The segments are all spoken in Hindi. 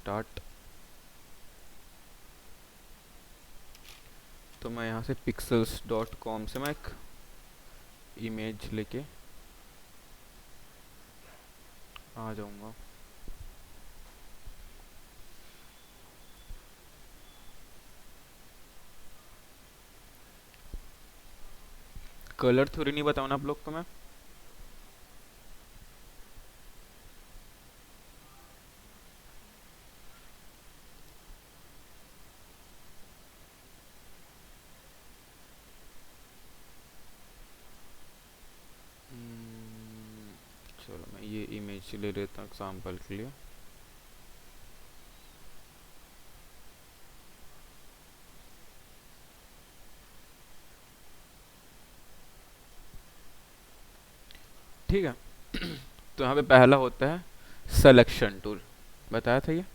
स्टार्ट। तो मैं यहाँ से pixels.com से मैं एक इमेज लेके आ जाऊँगा। कलर थ्योरी नहीं बताऊँ ना आप लोग को मैं। चलो मैं ये इमेज ले लेता हूँ एग्जाम्पल के लिए। ठीक है। तो यहाँ पे पहला होता है सिलेक्शन टूल। बताया था ये,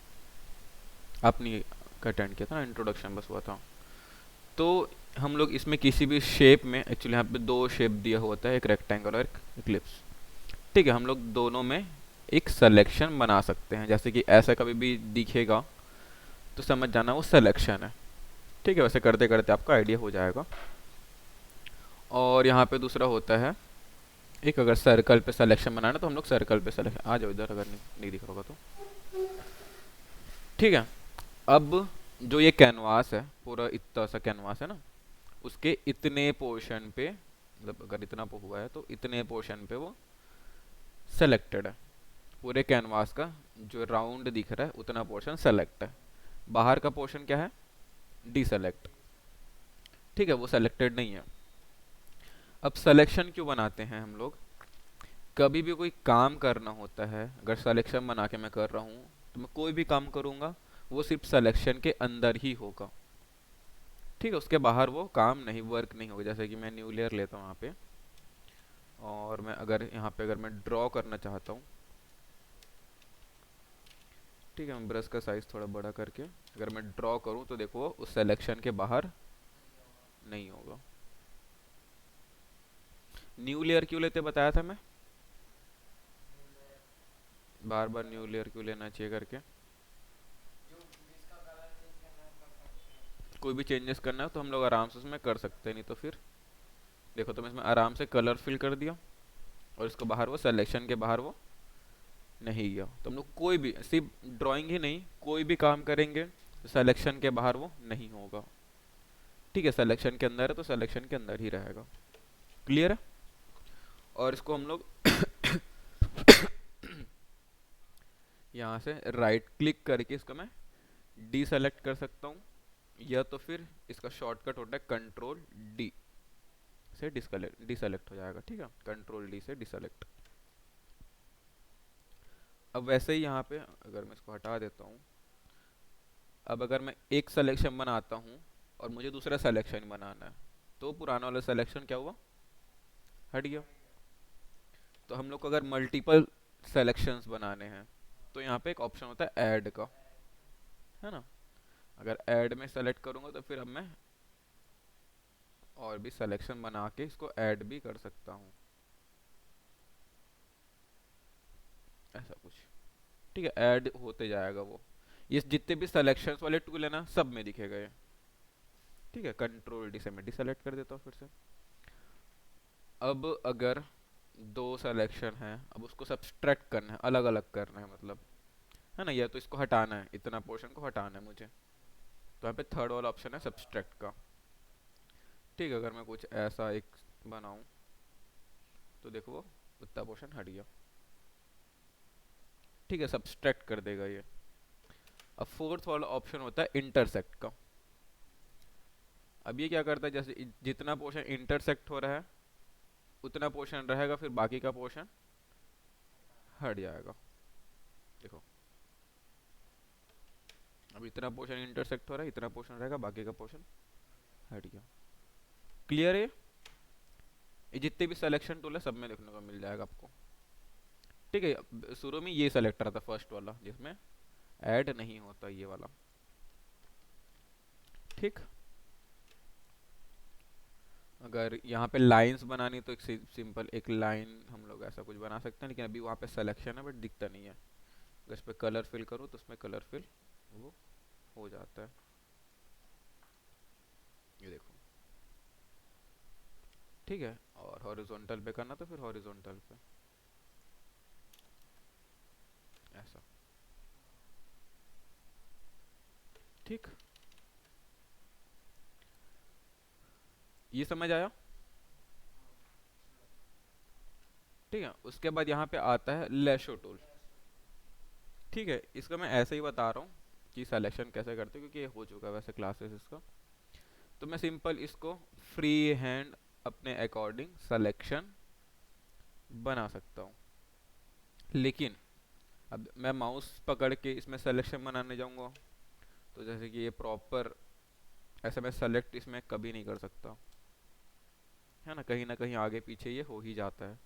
आपने अटेंड किया था ना, इंट्रोडक्शन बस हुआ था। तो हम लोग इसमें किसी भी शेप में, एक्चुअली यहाँ पे दो शेप दिया होता है, एक रेक्टेंगल और एक इक्लिप्स। ठीक है, हम लोग दोनों में एक सिलेक्शन बना सकते हैं। जैसे कि ऐसा कभी भी दिखेगा तो समझ जाना वो सिलेक्शन है। ठीक है, वैसे करते करते आपको आइडिया हो जाएगा। और यहाँ पे दूसरा होता है एक, अगर सर्कल पे सिलेक्शन बनाना तो हम लोग सर्कल पे सिलेक्शन, आ जाओ इधर अगर नहीं दिख रहा होगा तो। ठीक है, अब जो ये कैनवास है, पूरा इतना सा कैनवास है ना, उसके इतने पोर्शन पे, मतलब अगर इतना हुआ है तो इतने पोर्शन पे वो सेलेक्टेड है। पूरे कैनवास का जो राउंड दिख रहा है उतना पोर्शन सेलेक्ट है। बाहर का पोर्शन क्या है, डीसेलेक्ट। ठीक है, वो सेलेक्टेड नहीं है। अब सिलेक्शन क्यों बनाते हैं हम लोग, कभी भी कोई काम करना होता है, अगर सिलेक्शन बना के मैं कर रहा हूँ तो मैं कोई भी काम करूँगा वो सिर्फ सिलेक्शन के अंदर ही होगा। ठीक है, उसके बाहर वो काम नहीं, वर्क नहीं होगा। जैसे कि मैं न्यू लेयर लेता हूँ यहाँ पे, और मैं अगर यहाँ पे अगर मैं ड्रॉ करना चाहता हूँ, ठीक है, मैं ब्रश का साइज थोड़ा बड़ा करके अगर मैं ड्रॉ करूँ तो देखो उस सिलेक्शन के बाहर नहीं होगा। न्यू लेयर क्यों लेते बताया था मैं, बार बार न्यू लेयर क्यों लेना चाहिए करके। कोई भी चेंजेस करना है तो हम लोग आराम से उसमें कर सकते हैं, नहीं तो फिर देखो तो मैं इसमें आराम से कलर फिल कर दिया और इसको बाहर वो सिलेक्शन के बाहर वो नहीं गया। तो हम लोग कोई भी, सिर्फ ड्राइंग ही नहीं, कोई भी काम करेंगे सिलेक्शन के बाहर वो नहीं होगा। ठीक है, सिलेक्शन के अंदर है तो सिलेक्शन के अंदर ही रहेगा। क्लियर है। और इसको हम लोग यहाँ से राइट क्लिक करके इसको मैं डी सेलेक्ट कर सकता हूँ, या तो फिर इसका शॉर्टकट होता है कंट्रोल डी से डिसेलेक्ट हो जाएगा। ठीक है, कंट्रोल डी से डिसेलेक्ट। अब वैसे ही यहाँ पे अगर मैं इसको हटा देता हूँ, अब अगर मैं एक सिलेक्शन बनाता हूँ और मुझे दूसरा सिलेक्शन बनाना है तो पुराना वाला सिलेक्शन क्या हुआ, हट गया। तो हम लोग को अगर मल्टीपल सिलेक्शंस बनाने हैं तो यहाँ पे एक ऑप्शन होता है ऐड का, है ना। अगर ऐड में सेलेक्ट करूँगा तो फिर अब मैं और भी सिलेक्शन बना के इसको ऐड भी कर सकता हूँ, ऐसा कुछ। ठीक है, ऐड होते जाएगा वो। ये जितने भी सिलेक्शंस वाले टूल है ना, सब में दिखेगा ये। ठीक है, कंट्रोल डी से मैं डिसेलेक्ट कर देता हूँ फिर से। अब अगर दो सिलेक्शन है, अब उसको सब्सट्रैक्ट करना है, अलग अलग करना है मतलब, है ना, या तो इसको हटाना है, इतना पोर्शन को हटाना है मुझे, तो यहाँ पे थर्ड वाला ऑप्शन है सब्सट्रैक्ट का। ठीक है, अगर मैं कुछ ऐसा एक बनाऊं तो देखो वो उतना पोर्शन हट गया। ठीक है, सब्सट्रैक्ट कर देगा ये। अब फोर्थ वाला ऑप्शन होता है इंटरसेक्ट का। अब ये क्या करता है, जैसे जितना पोर्शन इंटरसेक्ट हो रहा है उतना पोर्शन रहेगा, फिर बाकी का पोर्शन हट जाएगा। देखो, अब इतना पोर्शन इंटरसेक्ट हो रहा है, इतना पोर्शन रहेगा, बाकी का पोर्शन हट गया। क्लियर है। ये जितने भी सिलेक्शन टूल है सब में देखने को मिल जाएगा आपको। ठीक है, शुरू में ये सेलेक्ट रहा था फर्स्ट वाला जिसमें ऐड नहीं होता, ये वाला। ठीक, अगर यहाँ पे लाइंस बनानी तो एक सिंपल एक लाइन हम लोग ऐसा कुछ बना सकते हैं, लेकिन अभी वहाँ पे सिलेक्शन है बट दिखता नहीं है। अगर इस पर कलर फिल करूँ तो उसमें कलर फिल वो हो जाता है। ये देखो, ठीक है। और हॉरिजॉन्टल पे करना तो फिर हॉरिजॉन्टल पे ऐसा, ठीक। ये समझ आया? ठीक है, उसके बाद यहाँ पे आता है लेशो टूल। ठीक है, इसका मैं ऐसे ही बता रहा हूँ कि सिलेक्शन कैसे करते हैं, क्योंकि ये हो चुका है वैसे क्लासेस इसका। तो मैं सिंपल इसको फ्री हैंड अपने अकॉर्डिंग सिलेक्शन बना सकता हूँ। लेकिन अब मैं माउस पकड़ के इसमें सिलेक्शन बनाने जाऊँगा तो जैसे कि ये प्रॉपर ऐसे मैं सेलेक्ट इसमें कभी नहीं कर सकता, है ना कहीं आगे पीछे ये हो ही जाता है।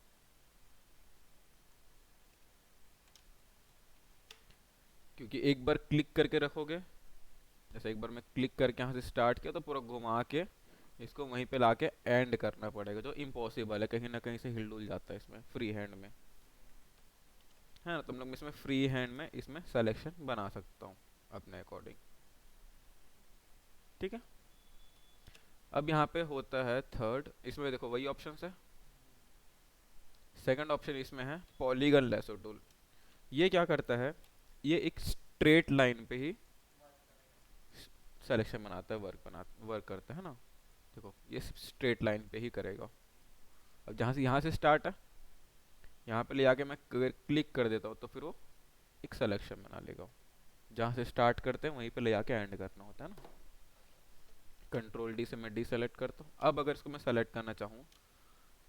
क्योंकि एक बार क्लिक करके रखोगे, जैसे एक बार मैं क्लिक करके यहाँ से स्टार्ट किया तो पूरा घुमा के इसको वहीं पे लाके एंड करना पड़ेगा, जो इम्पॉसिबल है, कहीं ना कहीं से हिल डुल जाता है इसमें फ्री हैंड में, है ना। तुम लोग इसमें फ्री हैंड में इसमें सिलेक्शन बना सकता हूँ अपने अकॉर्डिंग, ठीक है। अब यहाँ पे होता है थर्ड, इसमें देखो वही ऑप्शन है। सेकंड ऑप्शन इसमें है पॉलीगन लेसो टूल। ये क्या करता है, ये एक स्ट्रेट लाइन पे ही सिलेक्शन बनाता है, वर्क करता है ना। देखो ये स्ट्रेट लाइन पे ही करेगा। अब जहाँ से यहाँ से स्टार्ट है, यहाँ पे ले आके मैं अगर क्लिक कर देता हूँ तो फिर वो एक सिलेक्शन बना लेगा। जहाँ से स्टार्ट करते हैं वहीं पे ले आके एंड करना होता है ना। कंट्रोल डी से मैं डी सेलेक्ट करता हूँ। अब अगर इसको मैं सेलेक्ट करना चाहूँ,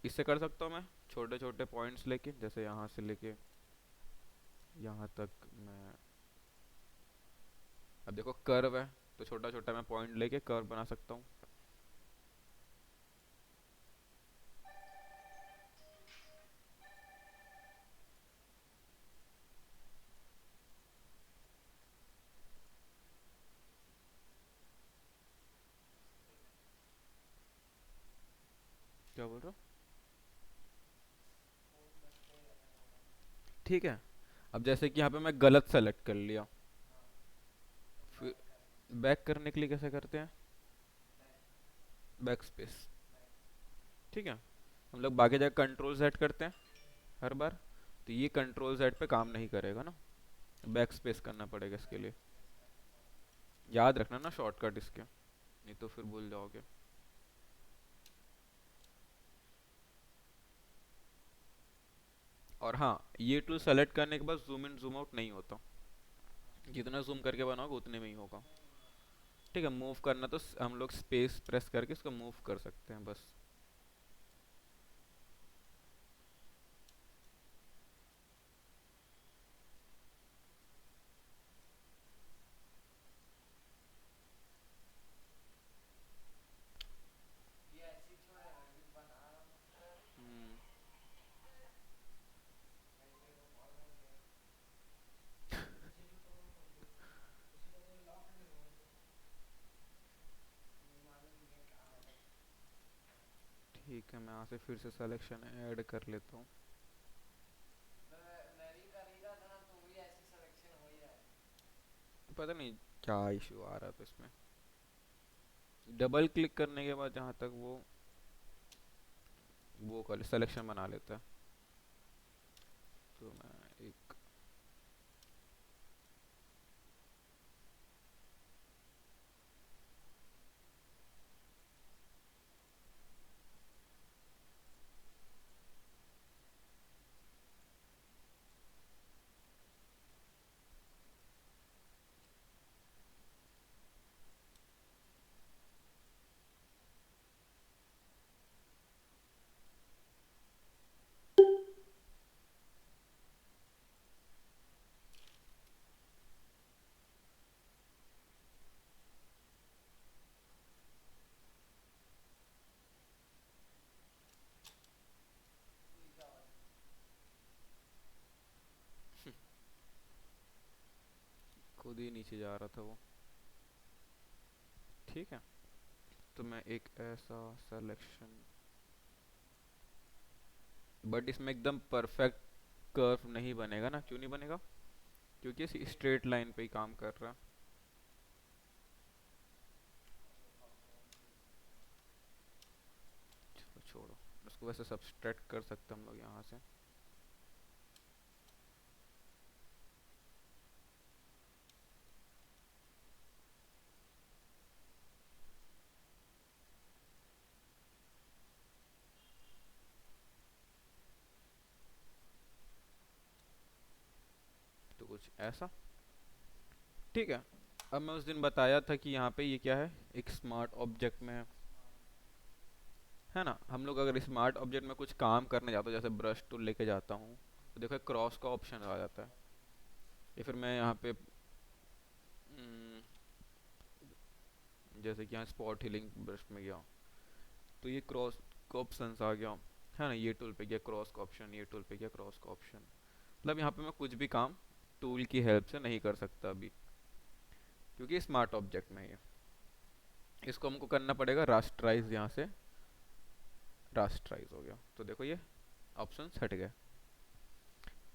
इससे कर सकता हूँ मैं छोटे छोटे पॉइंट्स लेके, जैसे यहाँ से लेके यहाँ तक मैं, अब देखो कर्व है तो छोटा छोटा मैं पॉइंट लेके कर्व बना सकता हूँ। क्या बोल रहा हूँ? ठीक है। अब जैसे कि यहाँ पे मैं गलत सेलेक्ट कर लिया, फिर बैक करने के लिए कैसे करते हैं, बैक स्पेस, ठीक है। हम लोग बाकी जगह कंट्रोल जेड करते हैं हर बार, तो ये कंट्रोल जेड पे काम नहीं करेगा ना, बैक स्पेस करना पड़ेगा इसके लिए। याद रखना ना शॉर्टकट इसके, नहीं तो फिर भूल जाओगे। और हाँ, ये टूल सेलेक्ट करने के बाद जूम इन जूम आउट नहीं होता, जितना जूम करके बनाओगे उतने में ही होगा। ठीक है, मूव करना तो हम लोग स्पेस प्रेस करके इसको मूव कर सकते हैं बस। हम्म, ठीक है, मैं यहाँ से फिर से सिलेक्शन ऐड कर लेता हूँ। पता नहीं क्या इशू आ रहा था इसमें, डबल क्लिक करने के बाद जहाँ तक वो कर सिलेक्शन बना लेता है। तो मैं एक, खुद ही नीचे जा रहा था वो, ठीक है। तो मैं एक ऐसा सिलेक्शन, बट इसमें एकदम परफेक्ट कर्व नहीं बनेगा ना, क्यों नहीं बनेगा? क्योंकि इसी स्ट्रेट लाइन पे ही काम कर रहा है। चलो छोड़ो, उसको वैसे सब्सट्रैक्ट कर सकते हम लोग यहाँ से। तो कुछ ऐसा, ठीक है। अब मैं उस दिन बताया था कि यहाँ पे ये क्या है, एक स्मार्ट ऑब्जेक्ट में है ना। हम लोग अगर स्मार्ट ऑब्जेक्ट में कुछ काम करने जाते हो, जैसे ब्रश टूल लेके जाता हूँ, तो देखो क्रॉस का ऑप्शन आ जाता है। या फिर मैं यहाँ पे जैसे कि यहाँ स्पॉट हीलिंग ब्रश में गया, तो ये क्रॉस का ऑप्शन आ गया है ना। ये टूल पे गया क्रॉस का ऑप्शन, ये टूल पे गया क्रॉस का ऑप्शन। मतलब यहाँ पे मैं कुछ भी काम टूल की हेल्प से नहीं कर सकता अभी, क्योंकि स्मार्ट ऑब्जेक्ट में है। इसको हमको करना पड़ेगा रास्टराइज, यहाँ से रास्टराइज हो गया, तो देखो ये ऑप्शन हट गए।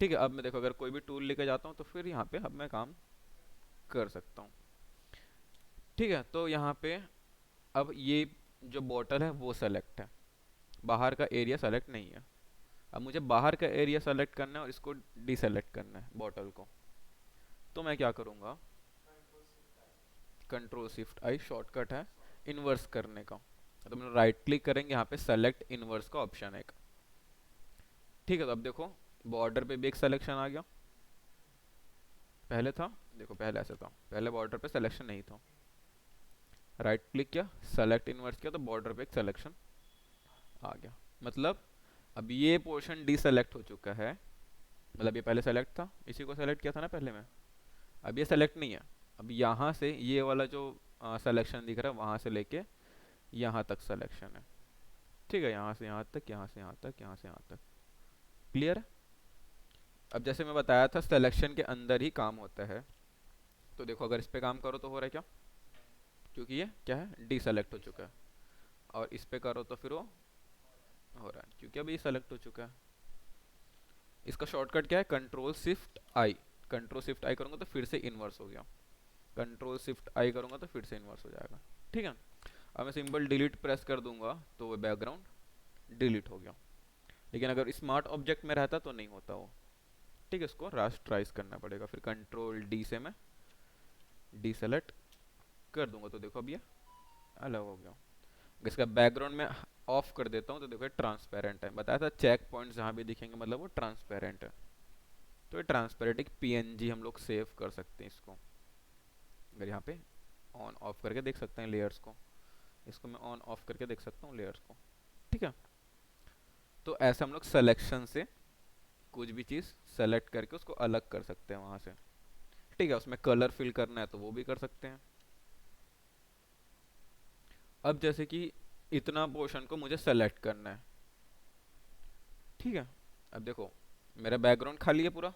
ठीक है, अब मैं देखो अगर कोई भी टूल लेके जाता हूँ तो फिर यहाँ पे अब मैं काम कर सकता हूँ। ठीक है, तो यहाँ पे अब ये जो बॉटल है वो सेलेक्ट है, बाहर का एरिया सेलेक्ट नहीं है। अब मुझे बाहर का एरिया सेलेक्ट करना है और इसको डिसेलेक्ट करना है बॉटल को। तो मैं क्या करूँगा, कंट्रोल शिफ्ट आई शॉर्टकट है इन्वर्स करने का। तो हम राइट क्लिक करेंगे, यहाँ पे सेलेक्ट इन्वर्स का ऑप्शन है एक। ठीक है, तो अब देखो बॉर्डर पे भी एक सिलेक्शन आ गया। पहले था, देखो पहले ऐसा था, पहले बॉर्डर पे सिलेक्शन नहीं था। राइट क्लिक किया, सेलेक्ट इन्वर्स किया, तो बॉर्डर पे एक सिलेक्शन आ गया। मतलब अब ये पोर्शन डीसेलेक्ट हो चुका है। मतलब ये पहले सेलेक्ट था, इसी को सेलेक्ट किया था ना पहले में, अब ये सेलेक्ट नहीं है। अब यहाँ से ये वाला जो सिलेक्शन दिख रहा है वहाँ से लेके यहाँ तक सिलेक्शन है। ठीक है, यहाँ से यहाँ तक, यहाँ से यहाँ तक, यहाँ से यहाँ तक। क्लियर है। अब जैसे मैं बताया था सिलेक्शन के अंदर ही काम होता है, तो देखो अगर इस पे काम करो तो हो रहा है क्या, क्योंकि ये क्या है डीसेलेक्ट हो चुका है। और इस पे करो तो फिर वो हो रहा है, क्योंकि अभी सेलेक्ट हो चुका है। इसका शॉर्टकट क्या है, कंट्रोल शिफ्ट आई। कंट्रोल शिफ्ट आई करूँगा तो फिर से इन्वर्स हो गया, कंट्रोल शिफ्ट आई करूँगा तो फिर से इन्वर्स हो जाएगा। ठीक है, अब मैं सिंपल डिलीट प्रेस कर दूंगा तो वो बैकग्राउंड डिलीट हो गया। लेकिन अगर स्मार्ट ऑब्जेक्ट में रहता तो नहीं होता वो। ठीक है, इसको रास्टराइज करना पड़ेगा, फिर कंट्रोल डी से मैं डी सेलेक्ट कर दूंगा, तो देखो अब ये अलग हो गया। इसका बैकग्राउंड में ऑफ कर देता हूँ तो देखो ट्रांसपेरेंट है। बताया था चेक पॉइंट जहाँ भी दिखेंगे मतलब वो ट्रांसपेरेंट है। तो ये ट्रांसपेरेंट एक पीएनजी हम लोग सेव कर सकते हैं इसको। अगर यहाँ पे ऑन ऑफ करके देख सकते हैं लेयर्स को, इसको मैं ऑन ऑफ करके देख सकता हूँ लेयर्स को। ठीक है, तो ऐसे हम लोग सिलेक्शन से कुछ भी चीज़ सेलेक्ट करके उसको अलग कर सकते हैं वहाँ से। ठीक है, उसमें कलर फिल करना है तो वो भी कर सकते हैं। अब जैसे कि इतना पोर्शन को मुझे सेलेक्ट करना है। ठीक है, अब देखो मेरा बैकग्राउंड खाली है पूरा,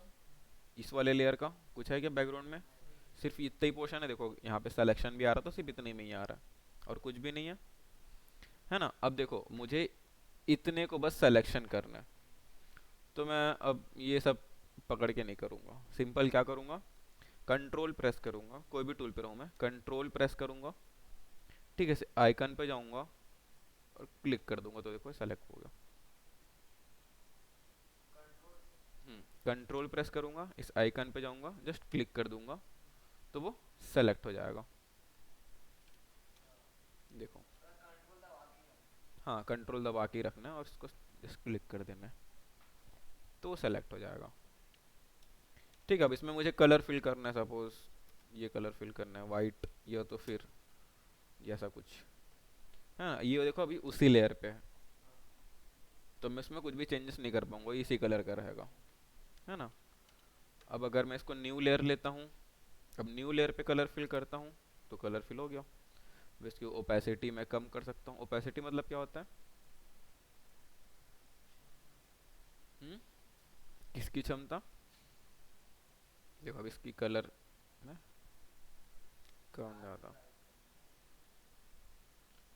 इस वाले लेयर का कुछ है क्या बैकग्राउंड में, सिर्फ इतना ही पोर्शन है। देखो यहाँ पे सिलेक्शन भी आ रहा तो सिर्फ इतने में ही आ रहा है और कुछ भी नहीं है ना। अब देखो मुझे इतने को बस सिलेक्शन करना है, तो मैं अब ये सब पकड़ के नहीं करूँगा। सिंपल क्या करूँगा, कंट्रोल प्रेस करूँगा, कोई भी टूल पे रहूँ मैं, कंट्रोल प्रेस करूँगा। ठीक है, आइकन पे जाऊँगा और क्लिक कर दूंगा तो देखो सेलेक्ट हो गया। कंट्रोल प्रेस करूँगा, इस आइकन पे जाऊँगा, जस्ट क्लिक कर दूंगा तो वो सेलेक्ट हो जाएगा। देखो, हाँ कंट्रोल दबा के ही रखना है और इसको जस्ट क्लिक कर देना है तो वो सेलेक्ट हो जाएगा। ठीक है, अब इसमें मुझे कलर फिल करना है, सपोज ये कलर फिल करना है वाइट, या तो फिर ये ऐसा कुछ है ना। ये देखो अभी उसी लेयर पे है तो मैं इसमें कुछ भी चेंजेस नहीं कर पाऊंगा, इसी कलर का रहेगा है ना। अब अगर मैं इसको न्यू लेयर लेता हूँ, अब न्यू लेयर पे कलर फिल करता हूँ तो कलर फिल हो गया। अब इसकी ओपेसिटी मैं कम कर सकता हूँ। ओपेसिटी मतलब क्या होता है, किसकी क्षमता। देखो अब इसकी कलर ना कम ज़्यादा।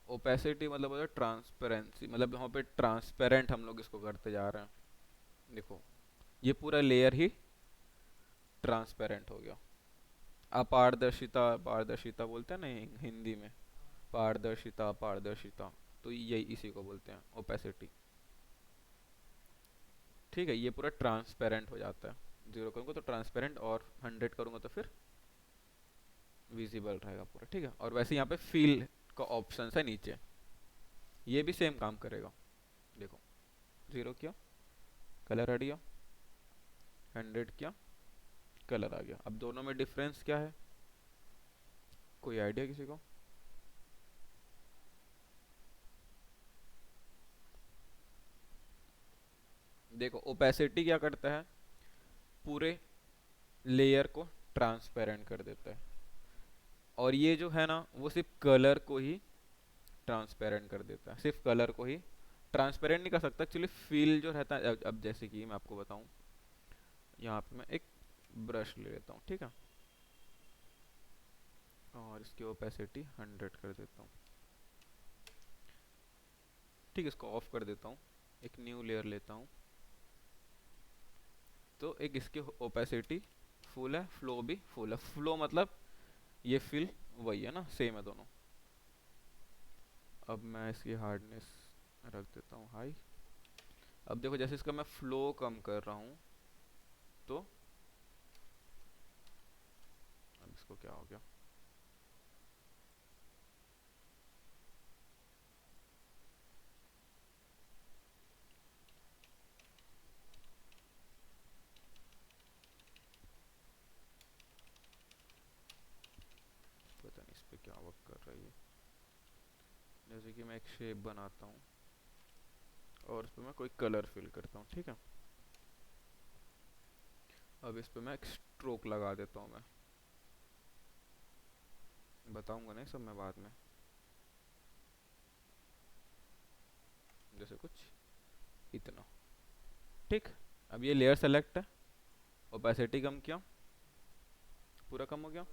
ओपेसिटी मतलब होता है ट्रांसपेरेंसी, मतलब यहाँ पे ट्रांसपेरेंट हम लोग इसको करते जा रहे हैं। देखो ये पूरा लेयर ही ट्रांसपेरेंट हो गया। अपारदर्शिता, पारदर्शिता बोलते हैं ना हिंदी में, पारदर्शिता, पारदर्शिता, तो यही इसी को बोलते हैं ओपेसिटी। ठीक है, ये पूरा ट्रांसपेरेंट हो जाता है। 0 करूँगा तो ट्रांसपेरेंट, और 100 करूँगा तो फिर विजिबल रहेगा पूरा। ठीक है, और वैसे यहाँ पे फील का ऑप्शन है नीचे, ये भी सेम काम करेगा। देखो 0 किया, कलर हट गया, 100 किया, कलर आ गया। अब दोनों में डिफरेंस क्या है, कोई आइडिया किसी को? देखो ओपेसिटी क्या करता है, पूरे लेयर को ट्रांसपेरेंट कर देता है, और ये जो है ना वो सिर्फ कलर को ही ट्रांसपेरेंट कर देता है, सिर्फ कलर को ही ट्रांसपेरेंट नहीं कर सकता एक्चुअली। फील जो रहता है, अब जैसे कि मैं आपको बताऊं, यहाँ पे मैं एक ब्रश ले लेता हूँ, ठीक है, और इसकी ओपेसिटी 100 कर देता हूँ। ठीक है, इसको ऑफ कर देता हूँ, एक न्यू लेयर लेता हूँ, तो एक इसकी ओपेसिटी फुल है, फ्लो भी फुल है। फ्लो मतलब ये फिल वही है ना, सेम है दोनों। अब मैं इसकी हार्डनेस रख देता हूँ हाई। अब देखो जैसे इसका मैं फ्लो कम कर रहा हूँ, तो अब इसको क्या हो गया, पता नहीं इस पे क्या वर्क कर रही है। जैसे कि मैं एक शेप बनाता हूँ और इस पे मैं कोई कलर फिल करता हूँ, ठीक है। अब इस पे मैं एक स्ट्रोक लगा देता हूँ, मैं बताऊंगा नहीं सब मैं बाद में, जैसे कुछ इतना। ठीक, अब ये लेयर सेलेक्ट है, ओपेसिटी कम किया, पूरा कम हो गया।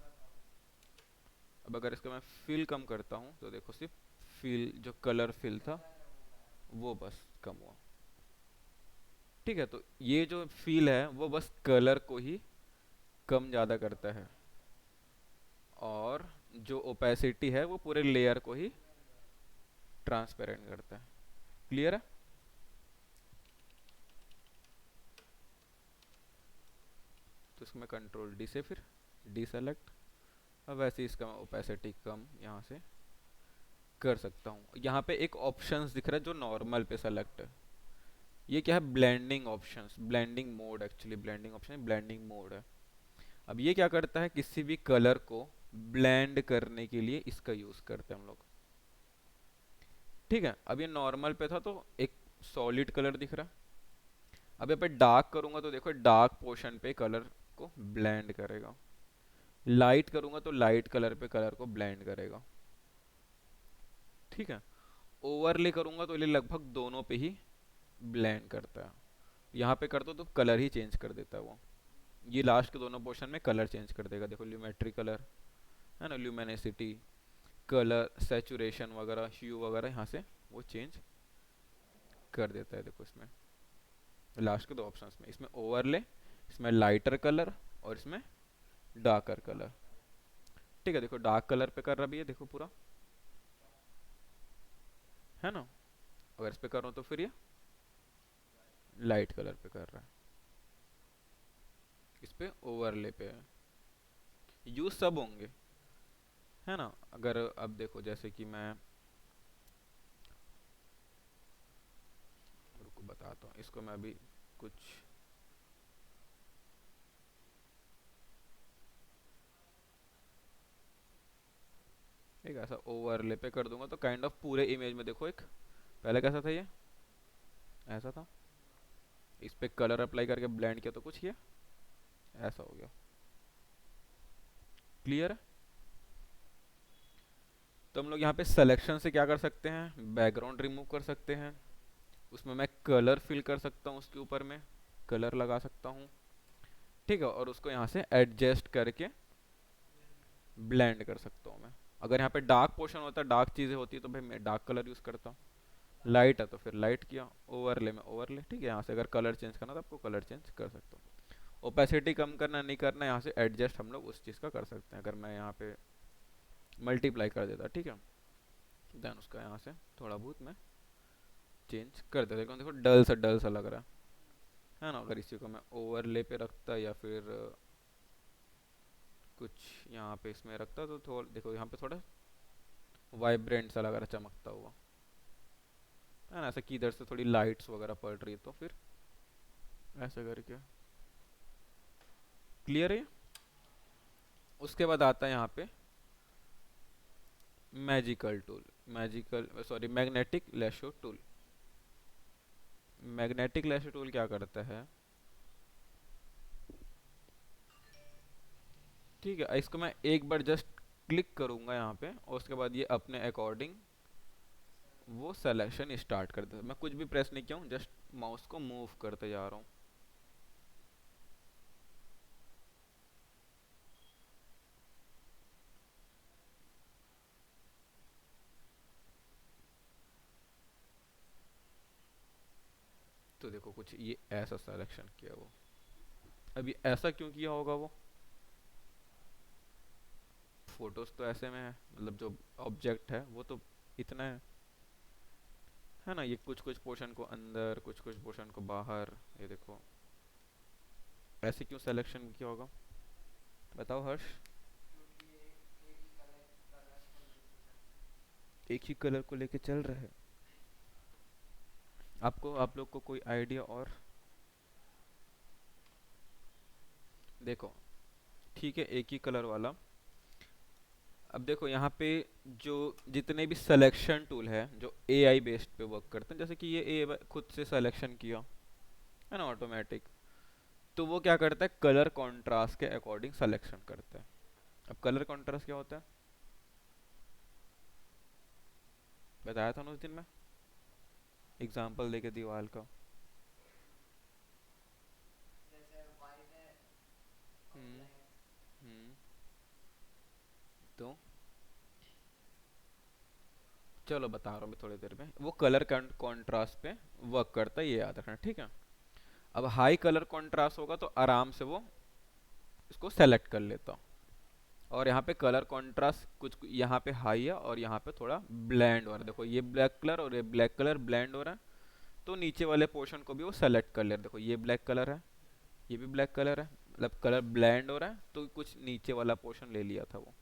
अब अगर इसका मैं फिल कम करता हूँ तो देखो सिर्फ फिल, जो कलर फिल था वो बस कम हुआ। ठीक है, तो ये जो फील है वो बस कलर को ही कम ज़्यादा करता है, और जो ओपेसिटी है वो पूरे लेयर को ही ट्रांसपेरेंट करता है। क्लियर है? तो इसको मैं कंट्रोल डी से फिर डी सेलेक्ट। अब वैसे ही इसका मैं ओपेसिटी कम यहाँ से कर सकता हूँ। यहाँ पे एक ऑप्शंस दिख रहा है जो नॉर्मल पे सेलेक्ट है, ये क्या है, blending options, blending mode, actually blending option blending mode है। अब ये क्या करता है, किसी भी कलर को ब्लेंड करने के लिए इसका यूज करते हैं हम लोग। ठीक है, अब ये नॉर्मल पे था तो एक सॉलिड कलर दिख रहा है। अब यहाँ पे डार्क करूंगा तो देखो डार्क पोर्शन पे कलर को ब्लेंड करेगा, लाइट करूंगा तो लाइट कलर पे कलर को ब्लेंड करेगा। ठीक है, ओवरले करूंगा तो ये लगभग दोनों पे ही ब्लेंड करता है। यहाँ पे कर दो तो कलर ही चेंज कर देता है वो, ये लास्ट के दोनों पोर्शन में कलर चेंज कर देगा। देखो ल्यूमेट्री कलर है ना, ल्यूमिनेसिटी, कलर, सैचुरेशन वगैरह, ह्यू वगैरह यहाँ से वो चेंज कर देता है। देखो इसमें लास्ट के दो ऑप्शंस में, इसमें ओवरले, इसमें लाइटर कलर, और इसमें डार्कर कलर। ठीक है, देखो डार्क कलर पे कर रहा भी है, देखो पूरा है ना। अगर इस पे कर रहा हूँ तो फिर ये लाइट कलर पे कर रहा है, इस पे ओवरले पे है। यूज सब होंगे है ना। अगर अब देखो जैसे कि मैं, रुको बताता हूँ इसको मैं अभी कुछ, एक ऐसा ओवरले पे कर दूंगा तो काइंड ऑफ पूरे इमेज में देखो एक, पहले कैसा था ये, ऐसा था, इस पे कलर अप्लाई करके ब्लेंड किया तो कुछ किया ऐसा हो गया। क्लियर है? तो हम लोग यहाँ पे सिलेक्शन से क्या कर सकते हैं, बैकग्राउंड रिमूव कर सकते हैं, उसमें मैं कलर फिल कर सकता हूँ, उसके ऊपर में कलर लगा सकता हूँ। ठीक है, और उसको यहाँ से एडजस्ट करके ब्लेंड कर सकता हूँ मैं। अगर यहाँ पे डार्क पोर्शन होता है, डार्क चीज़ें होती है, तो भाई मैं डार्क कलर यूज़ करता हूँ। लाइट है तो फिर लाइट किया, ओवरले में ओवरले। ठीक है, यहाँ से अगर कलर चेंज करना तो आपको कलर चेंज कर सकता हूँ। ओपेसिटी कम करना नहीं करना, यहाँ से एडजस्ट हम लोग उस चीज़ का कर सकते हैं। अगर मैं यहाँ पे मल्टीप्लाई कर देता, ठीक है, देन उसका यहाँ से थोड़ा बहुत मैं चेंज कर देता, क्योंकि देखो डल सा लग रहा है ना। अगर इसी को मैं ओवरले पे रखता या फिर कुछ यहाँ पे इसमें रखता तो थोड़ा देखो यहाँ पे थोड़ा वाइब्रेंट सा लग रहा, चमकता हुआ है ना। ऐसा कि इधर से थोड़ी लाइट्स वगैरह पड़ रही है तो फिर ऐसा करके क्लियर है। उसके बाद आता है यहाँ पे magical tool, magical sorry magnetic lasso tool. Magnetic lasso tool क्या करता है, ठीक है, इसको मैं एक बार जस्ट क्लिक करूंगा यहाँ पे और उसके बाद ये अपने अकॉर्डिंग वो सिलेक्शन स्टार्ट कर देता है। मैं कुछ भी प्रेस नहीं किया हूँ, जस्ट माउस को मूव करते जा रहा हूँ। तो देखो कुछ ये ऐसा सिलेक्शन किया वो। अभी ऐसा क्यों किया होगा वो, फोटोज तो ऐसे में है, मतलब जो ऑब्जेक्ट है वो तो इतना है ना। ये कुछ कुछ पोर्शन को अंदर, कुछ कुछ पोर्शन को बाहर, ये देखो ऐसे क्यों सिलेक्शन किया होगा, बताओ हर्ष। एक ही कलर को लेके चल रहा है, आपको आप लोग को कोई आइडिया और? देखो ठीक है, एक ही कलर वाला। अब देखो यहाँ पे जो जितने भी सिलेक्शन टूल है जो एआई बेस्ड पे वर्क करते हैं, जैसे कि ये ए खुद से सिलेक्शन किया है ना ऑटोमेटिक, तो वो क्या करता है, कलर कॉन्ट्रास्ट के अकॉर्डिंग सिलेक्शन करता है। अब कलर कॉन्ट्रास्ट क्या होता है, बताया था ना उस दिन में एग्जाम्पल देके दीवार का। हम्म हम्म तो चलो बता रहा हूँ मैं थोड़ी देर में, वो कलर कॉन्ट्रास्ट पे वर्क करता है, ये याद रखना, ठीक है। अब हाई कलर कॉन्ट्रास्ट होगा तो आराम से वो इसको सेलेक्ट कर लेता, और यहाँ पे कलर कॉन्ट्रास्ट कुछ यहाँ पे हाई है और यहाँ पे थोड़ा ब्लेंड हो रहा है। देखो ये ब्लैक कलर और ये ब्लैक कलर ब्लेंड हो रहा है, तो नीचे वाले पोर्शन को भी वो सेलेक्ट कर ले रहा है। देखो ये ब्लैक कलर है, ये भी ब्लैक कलर है, मतलब कलर ब्लेंड हो रहा है तो कुछ नीचे वाला पोर्शन ले लिया था वो,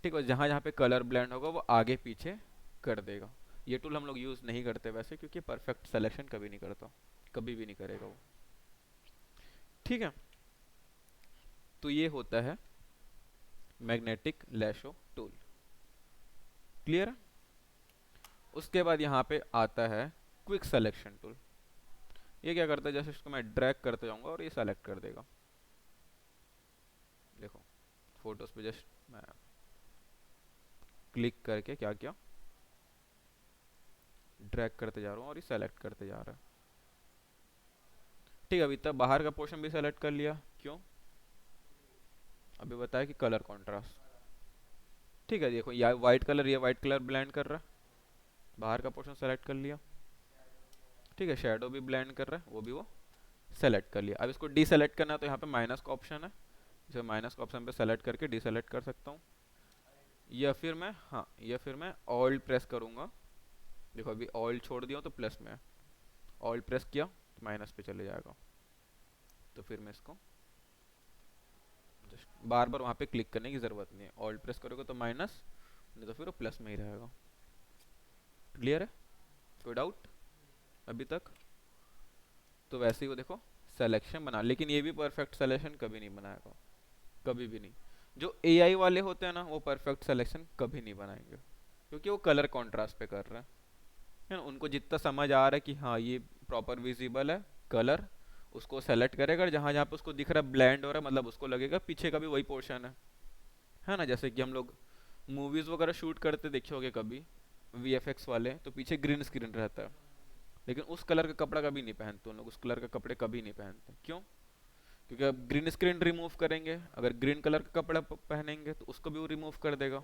ठीक है। जहाँ जहाँ पे कलर ब्लेंड होगा वो आगे पीछे कर देगा। ये टूल हम लोग यूज़ नहीं करते वैसे, क्योंकि परफेक्ट सिलेक्शन कभी नहीं करता, कभी भी नहीं करेगा वो, ठीक है। तो ये होता है मैग्नेटिक लैशो टूल, क्लियर है। उसके बाद यहाँ पे आता है क्विक सिलेक्शन टूल। ये क्या करता है, जैसे इसको मैं ड्रैग करते जाऊंगा और ये सेलेक्ट कर देगा। देखो फोटोज पे जस्ट मैं क्लिक करके क्या किया, ड्रैग करते जा रहा हूँ और ये सेलेक्ट करते जा रहा है, ठीक है। अभी तक बाहर का पोर्शन भी सेलेक्ट कर लिया, क्यों, अभी बताया कि कलर कॉन्ट्रास्ट, ठीक है। देखो या वाइट कलर, ये वाइट कलर ब्लेंड कर रहा है, बाहर का पोर्शन सेलेक्ट कर लिया, ठीक है। शेडो भी ब्लेंड कर रहा है, वो भी वो सेलेक्ट कर लिया। अब इसको डीसेलेक्ट करना है तो यहाँ पे माइनस का ऑप्शन है, इसे माइनस का ऑप्शन पे सेलेक्ट करके डीसेलेक्ट कर सकता हूँ, या फिर मैं हाँ या फिर मैं ऑल्ट प्रेस करूँगा। देखो अभी ऑल्ट छोड़ दिया तो प्लस में है, ऑल्ट प्रेस किया तो माइनस पे चले जाएगा। तो फिर मैं इसको जस्ट बार बार वहाँ पे क्लिक करने की ज़रूरत नहीं है, ऑल्ट प्रेस करोगे तो माइनस, नहीं तो फिर वो प्लस में ही रहेगा। क्लियर है, कोई डाउट अभी तक? तो वैसे ही वो देखो सिलेक्शन बना, लेकिन ये भी परफेक्ट सिलेक्शन कभी नहीं बनाएगा, कभी भी नहीं। जो एआई वाले होते हैं ना वो परफेक्ट सिलेक्शन कभी नहीं बनाएंगे, क्योंकि वो कलर कॉन्ट्रास्ट पे कर रहे हैं, है ना। उनको जितना समझ आ रहा है कि हाँ ये प्रॉपर विजिबल है कलर, उसको सेलेक्ट करेगा। जहाँ जहाँ पे उसको दिख रहा है ब्लैंड हो रहा है, मतलब उसको लगेगा पीछे का भी वही पोर्शन है ना। जैसे कि हम लोग मूवीज़ वगैरह शूट करते देखे होगे कभी, वीएफएक्स वाले, तो पीछे ग्रीन स्क्रीन रहता है, लेकिन उस कलर का कपड़ा कभी नहीं पहनते उन लोग, उस कलर का कपड़े कभी नहीं पहनते, क्यों, क्योंकि अब ग्रीन स्क्रीन रिमूव करेंगे, अगर ग्रीन कलर का कपड़ा पहनेंगे तो उसको भी वो रिमूव कर देगा,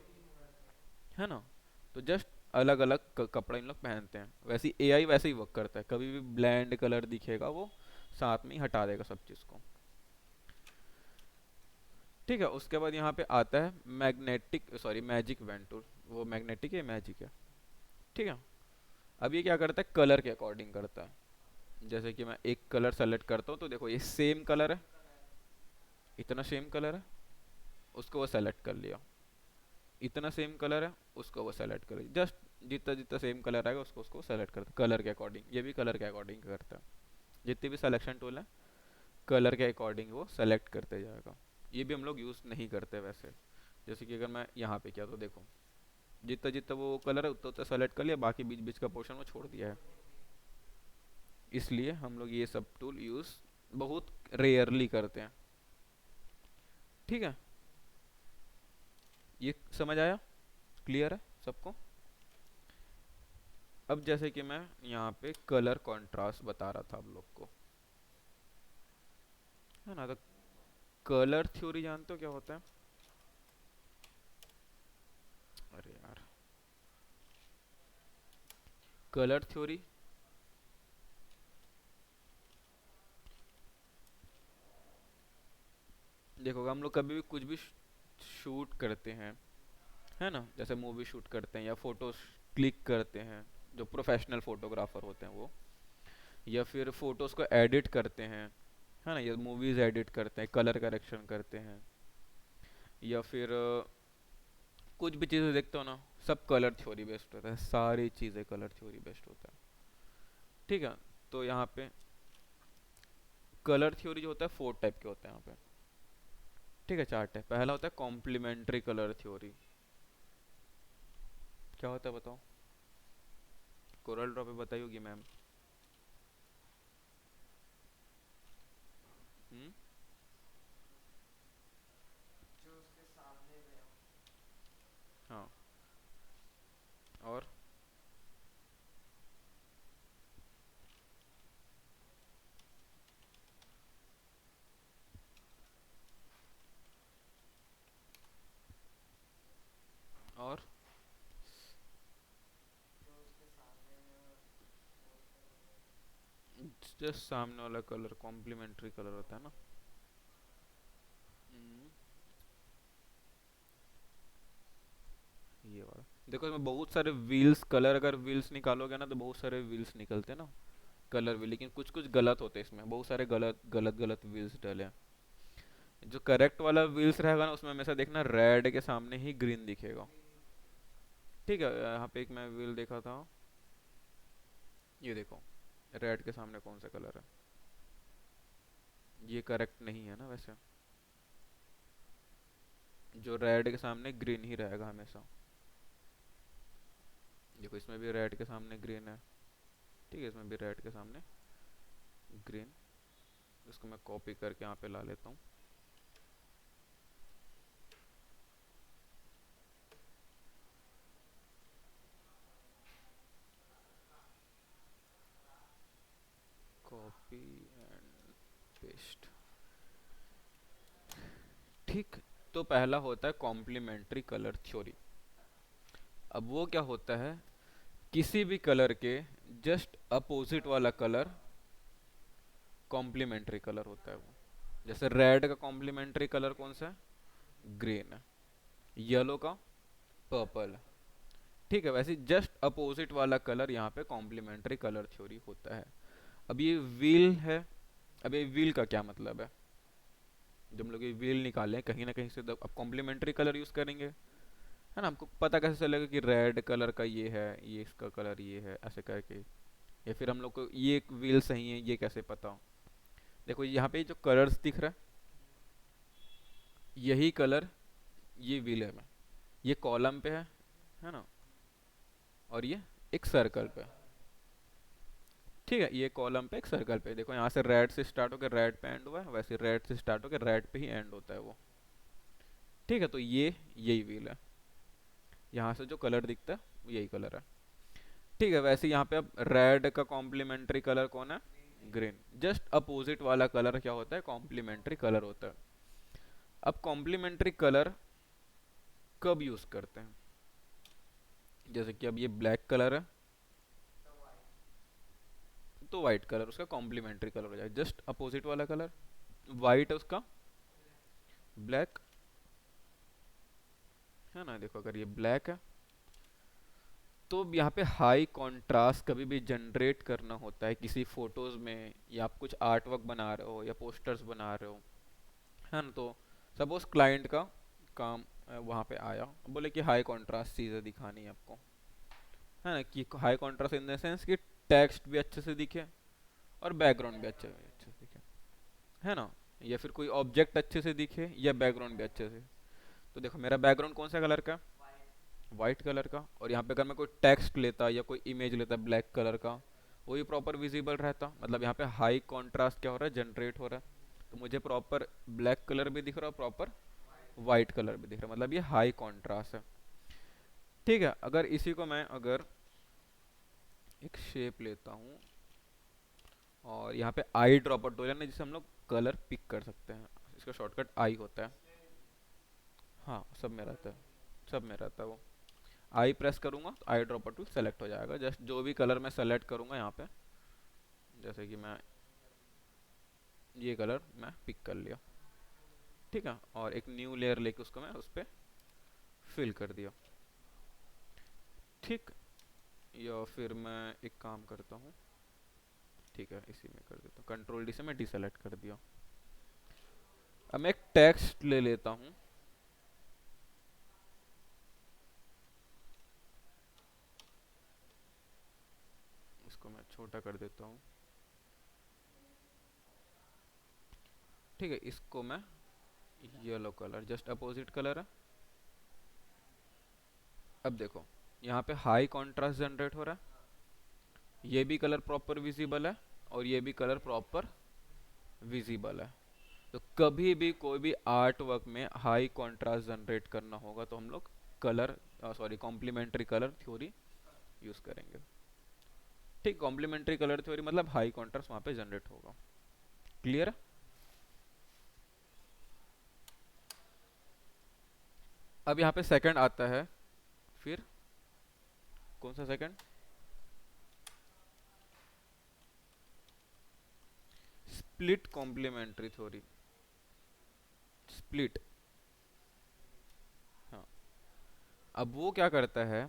है ना। तो जस्ट अलग अलग कपड़ा इन लोग पहनते हैं। वैसे ही एआई वैसे ही वर्क करता है, कभी भी ब्लैंड कलर दिखेगा वो साथ में ही हटा देगा सब चीज़ को, ठीक है, उसके बाद यहाँ पे आता है magnetic sorry magic wand tool. वो मैग्नेटिक है मैजिक है। ठीक है, अब ये क्या करता है, कलर के अकॉर्डिंग करता है। जैसे कि मैं एक कलर सेलेक्ट करता हूँ तो देखो ये सेम कलर है, इतना सेम कलर है, उसको वो सेलेक्ट कर लिया। इतना सेम कलर है, उसको वो सेलेक्ट कर लिया। जस्ट जितना जितना सेम कलर आएगा उसको उसको सेलेक्ट करता है कलर के अकॉर्डिंग। ये भी कलर के अकॉर्डिंग करता है। जितनी भी सिलेक्शन टूल है कलर के अकॉर्डिंग वो सेलेक्ट करते जाएगा। ये भी हम लोग यूज़ नहीं करते वैसे। जैसे कि अगर मैं यहाँ पे किया तो देखो जितना जितना वो कलर है उतना उतना सेलेक्ट कर लिया, बाकी बीच बीच का पोर्शन वो छोड़ दिया है। इसलिए हम लोग ये सब टूल यूज़ बहुत रेयरली करते हैं। ठीक है, ये समझ आया, क्लियर है सबको। अब जैसे कि मैं यहाँ पे कलर कंट्रास्ट बता रहा था आप लोग को, है ना। तो कलर थ्योरी जानते हो क्या होता है? अरे यार, कलर थ्योरी देखो हम लोग कभी भी कुछ भी शूट करते हैं, है ना, जैसे मूवी शूट करते हैं या फोटोज क्लिक करते हैं, जो प्रोफेशनल फोटोग्राफर होते हैं वो, या फिर फोटोज को एडिट करते हैं, है ना, या मूवीज एडिट करते हैं, कलर करेक्शन करते हैं, या फिर कुछ भी चीज़ें देखते हो ना, सब कलर थ्योरी बेस्ड होता है। सारी चीज़ें कलर थ्योरी बेस्ड होता है। ठीक है, तो यहाँ पे कलर थ्योरी जो होता है 4 टाइप के होते हैं यहाँ पे। ठीक है, 4 टाइप। पहला होता है कॉम्प्लीमेंट्री कलर थ्योरी। क्या होता है बताओ? कोरल ड्रॉ पे बताई होगी मैम। हम्म। हाँ, और और जस्ट सामने वाला कलर कॉम्प्लीमेंट्री कलर होता है ना। हम्म, ये वाला देखो, इसमें बहुत सारे व्हील्स, कलर अगर व्हील्स निकालोगे ना तो बहुत सारे व्हील्स निकलते हैं ना कलर व्हील, लेकिन कुछ कुछ गलत होते हैं इसमें, बहुत सारे गलत गलत गलत व्हील्स डले हैं। जो करेक्ट वाला व्हील्स रहेगा ना उसमें हमेशा देखना रेड के सामने ही ग्रीन दिखेगा। ठीक है, यहाँ पे एक मैं व्हील देखा था, ये देखो रेड के सामने कौन सा कलर है, ये करेक्ट नहीं है ना वैसे। जो रेड के सामने ग्रीन ही रहेगा हमेशा। देखो इसमें भी रेड के सामने ग्रीन है। ठीक है, इसमें भी रेड के सामने ग्रीन। इसको मैं कॉपी करके यहाँ पे ला लेता हूँ। Copy and paste. ठीक, तो पहला होता है कॉम्प्लीमेंट्री कलर थ्योरी। अब वो क्या होता है, किसी भी कलर के जस्ट अपोजिट वाला कलर कॉम्प्लीमेंट्री कलर होता है वो। जैसे रेड का कॉम्प्लीमेंट्री कलर कौन सा है? ग्रीन है। येलो का पर्पल है। ठीक है, वैसे जस्ट अपोजिट वाला कलर यहाँ पे कॉम्प्लीमेंट्री कलर थ्योरी होता है। अब ये व्हील है, अब ये व्हील का क्या मतलब है? जब हम लोग ये व्हील निकालें कहीं ना कहीं से, अब कॉम्प्लीमेंट्री कलर यूज करेंगे, है ना। हमको पता कैसे चलेगा कि रेड कलर का ये है, ये इसका कलर ये है, ऐसे करके। या फिर हम लोग को ये व्हील सही है ये कैसे पता हो? देखो यहाँ पे जो कलर्स दिख रहा है, यही कलर ये व्हील है में, ये कॉलम पे है ना, और ये एक सर्कल पे। ठीक है, ये कॉलम पे एक सर्कल पे, देखो यहाँ से रेड से स्टार्ट होकर रेड पे एंड हुआ है, वैसे रेड से स्टार्ट होकर रेड पे ही एंड होता है वो। ठीक है, तो ये यही व्हील है। यहाँ से जो कलर दिखता है यही कलर है। ठीक है, वैसे यहाँ पे अब रेड का कॉम्प्लीमेंट्री कलर कौन है? ग्रीन। जस्ट अपोजिट वाला कलर क्या होता है? कॉम्प्लीमेंट्री कलर होता है। अब कॉम्प्लीमेंट्री कलर कब यूज करते हैं? जैसे कि अब ये ब्लैक कलर है तो वाइट कलर उसका कॉम्प्लीमेंट्री कलर हो जाएगा। जस्ट अपोजिट वाला कलर वाइट है उसका ब्लैक है ना। देखो अगर ये ब्लैक है तो यहाँ पे हाई कंट्रास्ट कभी भी जनरेट करना होता है किसी फोटोज में, या आप कुछ आर्ट वर्क बना रहे हो या पोस्टर्स बना रहे हो, है ना। तो सपोज क्लाइंट का काम वहाँ पे आया, बोले कि हाई कंट्रास्ट चीज़ें दिखानी है आपको, है ना, कि high contrast in the sense कि टेक्स्ट भी अच्छे से दिखे और बैकग्राउंड भी अच्छे से दिखे, है ना। या फिर कोई ऑब्जेक्ट अच्छे से दिखे या बैकग्राउंड भी अच्छे से। तो देखो मेरा बैकग्राउंड कौन सा कलर का, वाइट कलर का, और यहाँ पे अगर मैं कोई टेक्स्ट लेता या कोई इमेज लेता ब्लैक कलर का, वो भी प्रॉपर विजिबल रहता। मतलब यहाँ पे हाई कॉन्ट्रास्ट क्या हो रहा है, जनरेट हो रहा है, तो मुझे प्रॉपर ब्लैक कलर भी दिख रहा है, प्रॉपर वाइट कलर भी दिख रहा है, मतलब ये हाई कॉन्ट्रास्ट है। ठीक है, अगर इसी को मैं अगर एक शेप लेता हूँ और यहाँ पे आई ड्रॉपर टूल है ना, जिससे हम लोग कलर पिक कर सकते हैं, इसका शॉर्टकट आई होता है। हाँ सब में रहता है, सब में रहता है वो। आई प्रेस करूंगा तो आई ड्रॉपर टूल सेलेक्ट हो जाएगा। जस्ट जो भी कलर मैं सेलेक्ट करूंगा यहाँ पे, जैसे कि मैं ये कलर मैं पिक कर लिया, ठीक है, और एक न्यू लेयर लेके उसको मैं उस पर फिल कर दिया। ठीक, या फिर मैं एक काम करता हूँ, ठीक है इसी में कर देता हूँ, कंट्रोल डी से मैं डिसेलेक्ट कर दिया। अब मैं एक टेक्स्ट ले लेता हूँ, इसको मैं छोटा कर देता हूँ, ठीक है, इसको मैं yellow colour, just opposite colour है। अब देखो यहाँ पे हाई कॉन्ट्रास्ट जनरेट हो रहा है, ये भी कलर प्रॉपर विजिबल है और ये भी कलर प्रॉपर विजिबल है। तो कभी भी कोई भी आर्ट वर्क में हाई कॉन्ट्रास्ट जनरेट करना होगा तो हम लोग colour sorry complementary colour theory use करेंगे। ठीक, कॉम्प्लीमेंट्री कलर थ्योरी मतलब हाई कॉन्ट्रास्ट वहां पे जनरेट होगा। क्लियर है। अब यहाँ पे सेकंड आता है, फिर कौन सा second, split complementary theory, split. हाँ, अब वो क्या करता है,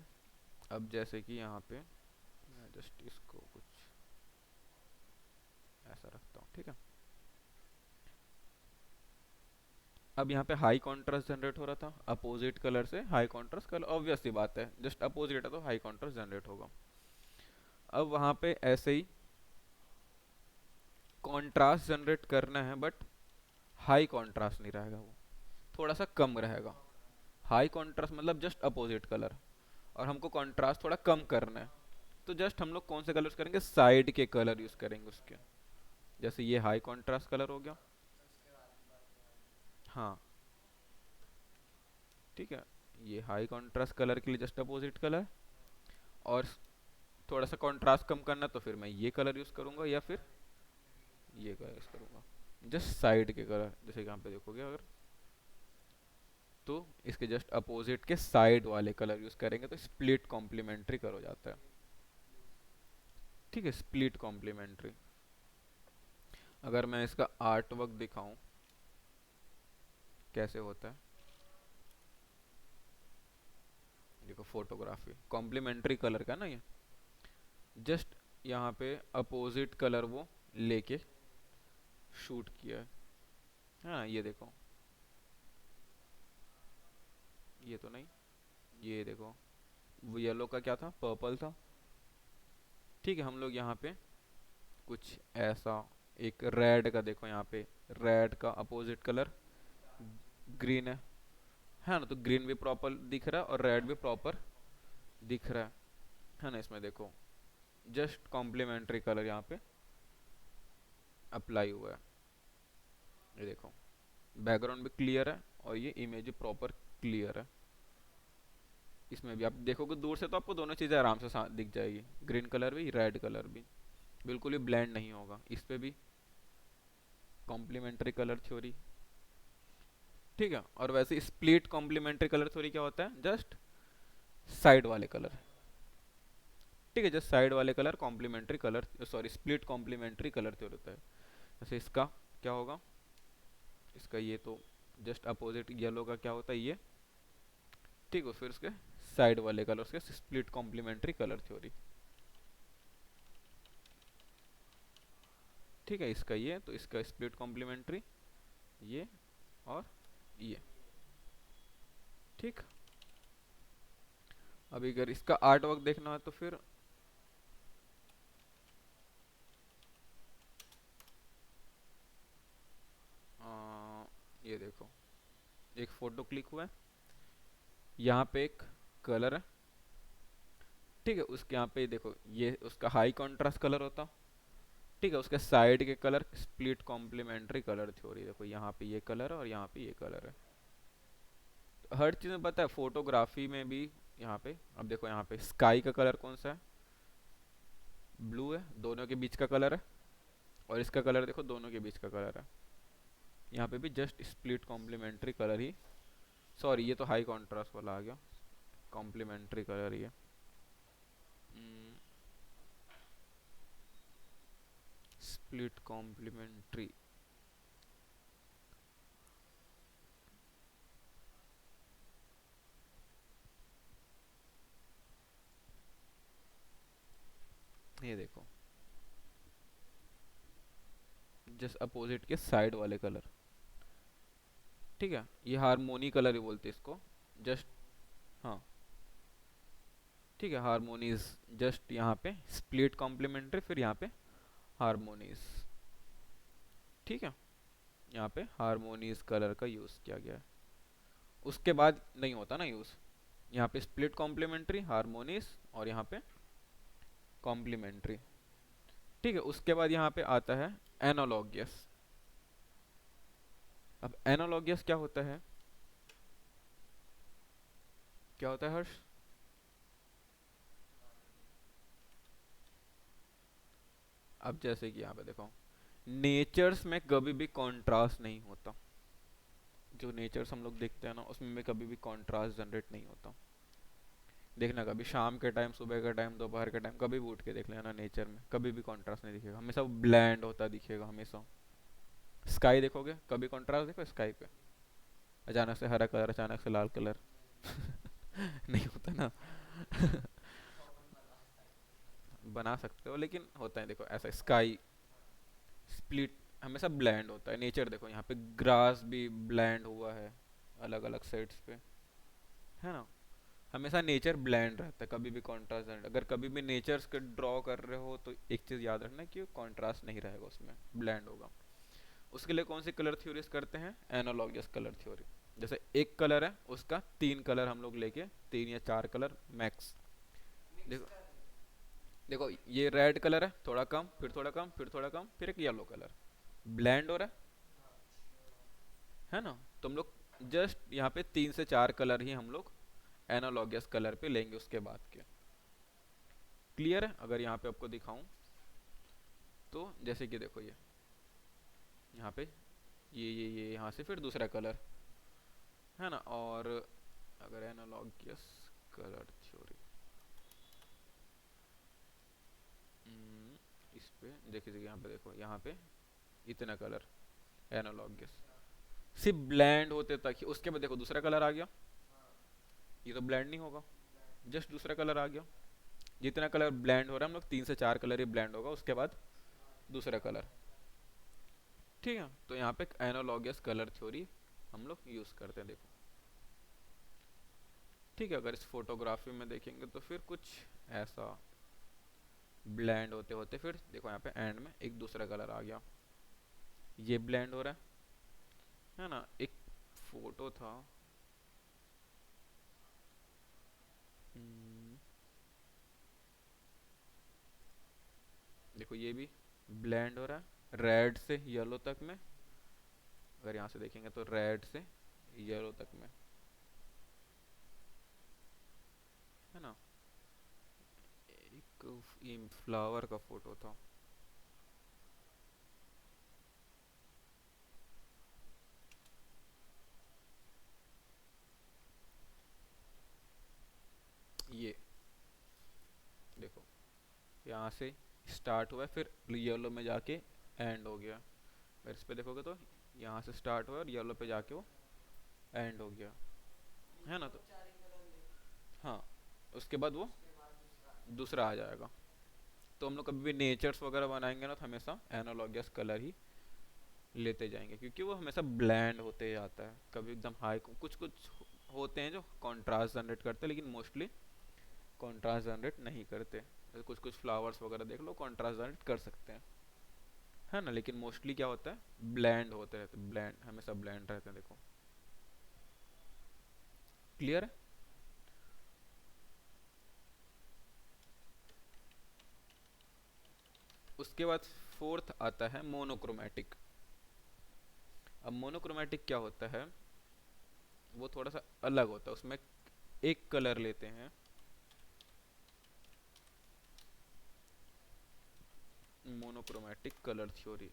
अब जैसे कि यहाँ पे मैं जस्ट इसको कुछ ऐसा रखता हूँ, ठीक है। अब यहाँ पे हाई कॉन्ट्रास्ट जनरेट हो रहा था, अपोजिट कलर से हाई कॉन्ट्रास्ट कलर, ऑब्वियस सी बात है, जस्ट अपोजिट है तो हाई कॉन्ट्रास्ट जनरेट होगा। अब वहाँ पे ऐसे ही कॉन्ट्रास्ट जनरेट करना है, बट हाई कॉन्ट्रास्ट नहीं रहेगा, वो थोड़ा सा कम रहेगा। हाई कॉन्ट्रास्ट मतलब जस्ट अपोजिट कलर, और हमको कॉन्ट्रास्ट थोड़ा कम करना है, तो जस्ट हम लोग कौन से कलर यूज करेंगे, साइड के कलर यूज करेंगे उसके। जैसे ये हाई कॉन्ट्रास्ट कलर हो गया, हाँ ठीक है, ये हाई कॉन्ट्रास्ट कलर के लिए जस्ट अपोजिट कलर, और थोड़ा सा कॉन्ट्रास्ट कम करना तो फिर मैं ये कलर यूज करूंगा या फिर ये कलर यूज करूंगा, जस्ट साइड के कलर। जैसे कि यहाँ पे देखोगे अगर, तो इसके जस्ट अपोजिट के साइड वाले कलर यूज करेंगे तो स्प्लिट कॉम्प्लीमेंट्री कलर हो जाता है। ठीक है, स्प्लिट कॉम्प्लीमेंट्री। अगर मैं इसका आर्ट वर्क दिखाऊं कैसे होता है, देखो फोटोग्राफी कॉम्प्लीमेंट्री कलर का ना, ये जस्ट यहाँ पे अपोजिट कलर वो लेके शूट किया है। हाँ ये देखो, ये तो नहीं, ये देखो वो येलो का क्या था, पर्पल था। ठीक है, हम लोग यहाँ पे कुछ ऐसा, एक रेड का देखो, यहाँ पे रेड का अपोजिट कलर ग्रीन है ना, तो ग्रीन भी प्रॉपर दिख रहा है और रेड भी प्रॉपर दिख रहा है ना। इसमें देखो जस्ट कॉम्प्लीमेंट्री कलर यहाँ पे अप्लाई हुआ है, ये देखो बैकग्राउंड भी क्लियर है और ये इमेज भी प्रॉपर क्लियर है। इसमें भी आप देखोगे दूर से तो आपको दोनों चीज़ें आराम से दिख जाएगी, ग्रीन कलर भी रेड कलर भी, बिल्कुल ही ब्लेंड नहीं होगा। इस पे भी कॉम्प्लीमेंट्री कलर थ्योरी, ठीक है। और वैसे स्प्लिट कॉम्प्लीमेंट्री कलर थ्योरी क्या होता है, जस्ट साइड वाले कलर, ठीक है, जस्ट साइड वाले colour complementary colour, sorry split complementary colour theory होता है। जैसे इसका क्या होगा, इसका ये तो जस्ट अपोजिट येलो का क्या होता है ये, ठीक है, फिर उसके साइड वाले कलर, उसके स्प्लिट कॉम्प्लीमेंट्री कलर थ्योरी। ठीक है, इसका ये, तो इसका स्प्लिट कॉम्प्लीमेंट्री ये और ये। ठीक, अभी अगर इसका आर्ट वर्क देखना है तो फिर ये देखो, एक फोटो क्लिक हुआ है, यहाँ पे एक कलर है। ठीक है, उसके यहाँ पे देखो ये उसका हाई कॉन्ट्रास्ट कलर होता। ठीक है, उसके साइड के colour split complementary colour theory. देखो यहाँ पे ये कलर है और यहाँ पे ये कलर है। तो हर चीज़ में पता है, फोटोग्राफी में भी यहाँ पे, अब देखो यहाँ पे स्काई का कलर कौन सा है, ब्लू है, दोनों के बीच का कलर है। और इसका कलर देखो, दोनों के बीच का कलर है। यहाँ पे भी जस्ट स्प्लिट कॉम्प्लीमेंट्री कलर ही, सॉरी ये तो हाई कॉन्ट्रास्ट वाला आ गया, कॉम्प्लीमेंट्री कलर ही है। स्प्लिट कॉम्प्लीमेंट्री, ये देखो जस्ट अपोजिट के साइड वाले कलर। ठीक है, ये हारमोनी कलर ही बोलते हैं इसको, जस्ट। हाँ, ठीक है, हारमोनीज जस्ट यहाँ पे स्प्लिट कॉम्प्लीमेंट्री, फिर यहाँ पे हारमोनीज। ठीक है, यहाँ पे हारमोनीज कलर का यूज़ किया गया है। उसके बाद नहीं होता ना यूज़, यहाँ पे स्प्लिट कॉम्प्लीमेंट्री, हारमोनीज और यहाँ पे कॉम्प्लीमेंट्री। ठीक है, उसके बाद यहाँ पे आता है एनालॉगियस। अब एनालॉगियस क्या होता है, क्या होता है हर्ष? अब जैसे कि यहाँ पे देखो, नेचर्स में कभी भी कॉन्ट्रास्ट नहीं होता। जो नेचर्स हम लोग देखते हैं ना, उसमें भी कभी भी कॉन्ट्रास्ट जनरेट नहीं होता। देखना, कभी शाम के टाइम, सुबह के टाइम, दोपहर के टाइम, कभी भी उठ के देख लेना, नेचर में कभी भी कॉन्ट्रास्ट नहीं दिखेगा, हमेशा ब्लैंड होता दिखेगा हमेशा। स्काई देखोगे, कभी कॉन्ट्रास्ट देखो स्काई पे, अचानक से हरा कलर, अचानक से लाल कलर नहीं होता ना बना सकते हो, लेकिन होता है देखो ऐसा, स्काई स्प्लिट हमेशा ब्लैंड होता है। नेचर देखो, यहाँ पे ग्रास भी ब्लैंड हुआ है अलग अलग साइड्स पे, है ना। हमेशा नेचर ब्लैंड रहता है, कभी भी कॉन्ट्रास्ट। अगर कभी भी नेचर्स को ड्रॉ कर रहे हो तो एक चीज़ याद रखना कि कॉन्ट्रास्ट नहीं रहेगा उसमें, ब्लैंड होगा। उसके लिए कौन सी कलर थ्योरीज करते हैं, एनालॉगस कलर थ्योरी। जैसे एक कलर है, उसका तीन कलर हम लोग लेके, तीन या चार कलर मैक्स। देखो, देखो ये रेड कलर है, थोड़ा कम, फिर थोड़ा कम, फिर थोड़ा कम, फिर एक येलो कलर, ब्लेंड हो रहा है ना। तो हम लोग जस्ट यहाँ पे तीन से चार कलर ही हम लोग एनालॉगस कलर पे लेंगे उसके बाद के। क्लियर है? अगर यहाँ पे आपको दिखाऊं तो जैसे कि देखो, ये यहाँ पे ये यहाँ से फिर दूसरा कलर, है ना। और अगर एनालॉगस कलर थ्योरी इस पे देखिए, यहाँ पे देखो, यहाँ पे इतना कलर एनालॉगस सिर्फ ब्लैंड होते तक ही, उसके बाद देखो दूसरा कलर आ गया, ये तो ब्लैंड नहीं होगा, जस्ट दूसरा कलर आ गया। जितना कलर ब्लैंड हो रहा है, हम लोग तीन से चार कलर ही ब्लैंड होगा, उसके बाद दूसरा कलर। ठीक है, तो यहाँ पे एनालॉगस कलर थ्योरी हम लोग यूज करते हैं, देखो। ठीक है, अगर इस फोटोग्राफी में देखेंगे तो फिर कुछ ऐसा ब्लैंड होते होते फिर देखो यहाँ पे एंड में एक दूसरा कलर आ गया, ये ब्लैंड हो रहा है ना। एक फोटो था, देखो ये भी ब्लैंड हो रहा है रेड से येलो तक में। अगर यहाँ से देखेंगे तो रेड से येलो तक में, है ना। एक ये फ्लावर का फोटो था, ये देखो यहाँ से स्टार्ट हुआ है, फिर येलो में जाके एंड हो गया। अगर इस पे देखोगे तो यहाँ से स्टार्ट हुआ और येलो पे जाके वो एंड हो गया, है ना। तो उसके बाद वो दूसरा आ जाएगा। तो हम लोग कभी भी नेचर्स वगैरह बनाएंगे ना तो हमेशा एनालॉगस कलर ही लेते जाएंगे, क्योंकि वो हमेशा ब्लैंड होते जाता है। कभी एकदम हाई, कुछ कुछ होते हैं जो कॉन्ट्रास्ट जनरेट करते हैं, लेकिन मोस्टली कॉन्ट्रास्ट जनरेट नहीं करते। जैसे कुछ कुछ फ्लावर्स वगैरह देख लो कॉन्ट्रास्ट जनरेट कर सकते हैं, है ना, लेकिन मोस्टली क्या होता है, ब्लैंड होते रहते, ब्लैंड हमेशा ब्लैंड रहते हैं। देखो क्लियर है। उसके बाद फोर्थ आता है मोनोक्रोमेटिक। अब मोनोक्रोमेटिक क्या होता है, वो थोड़ा सा अलग होता है। उसमें एक कलर लेते हैं, मोनोक्रोमेटिक कलर थ्योरी।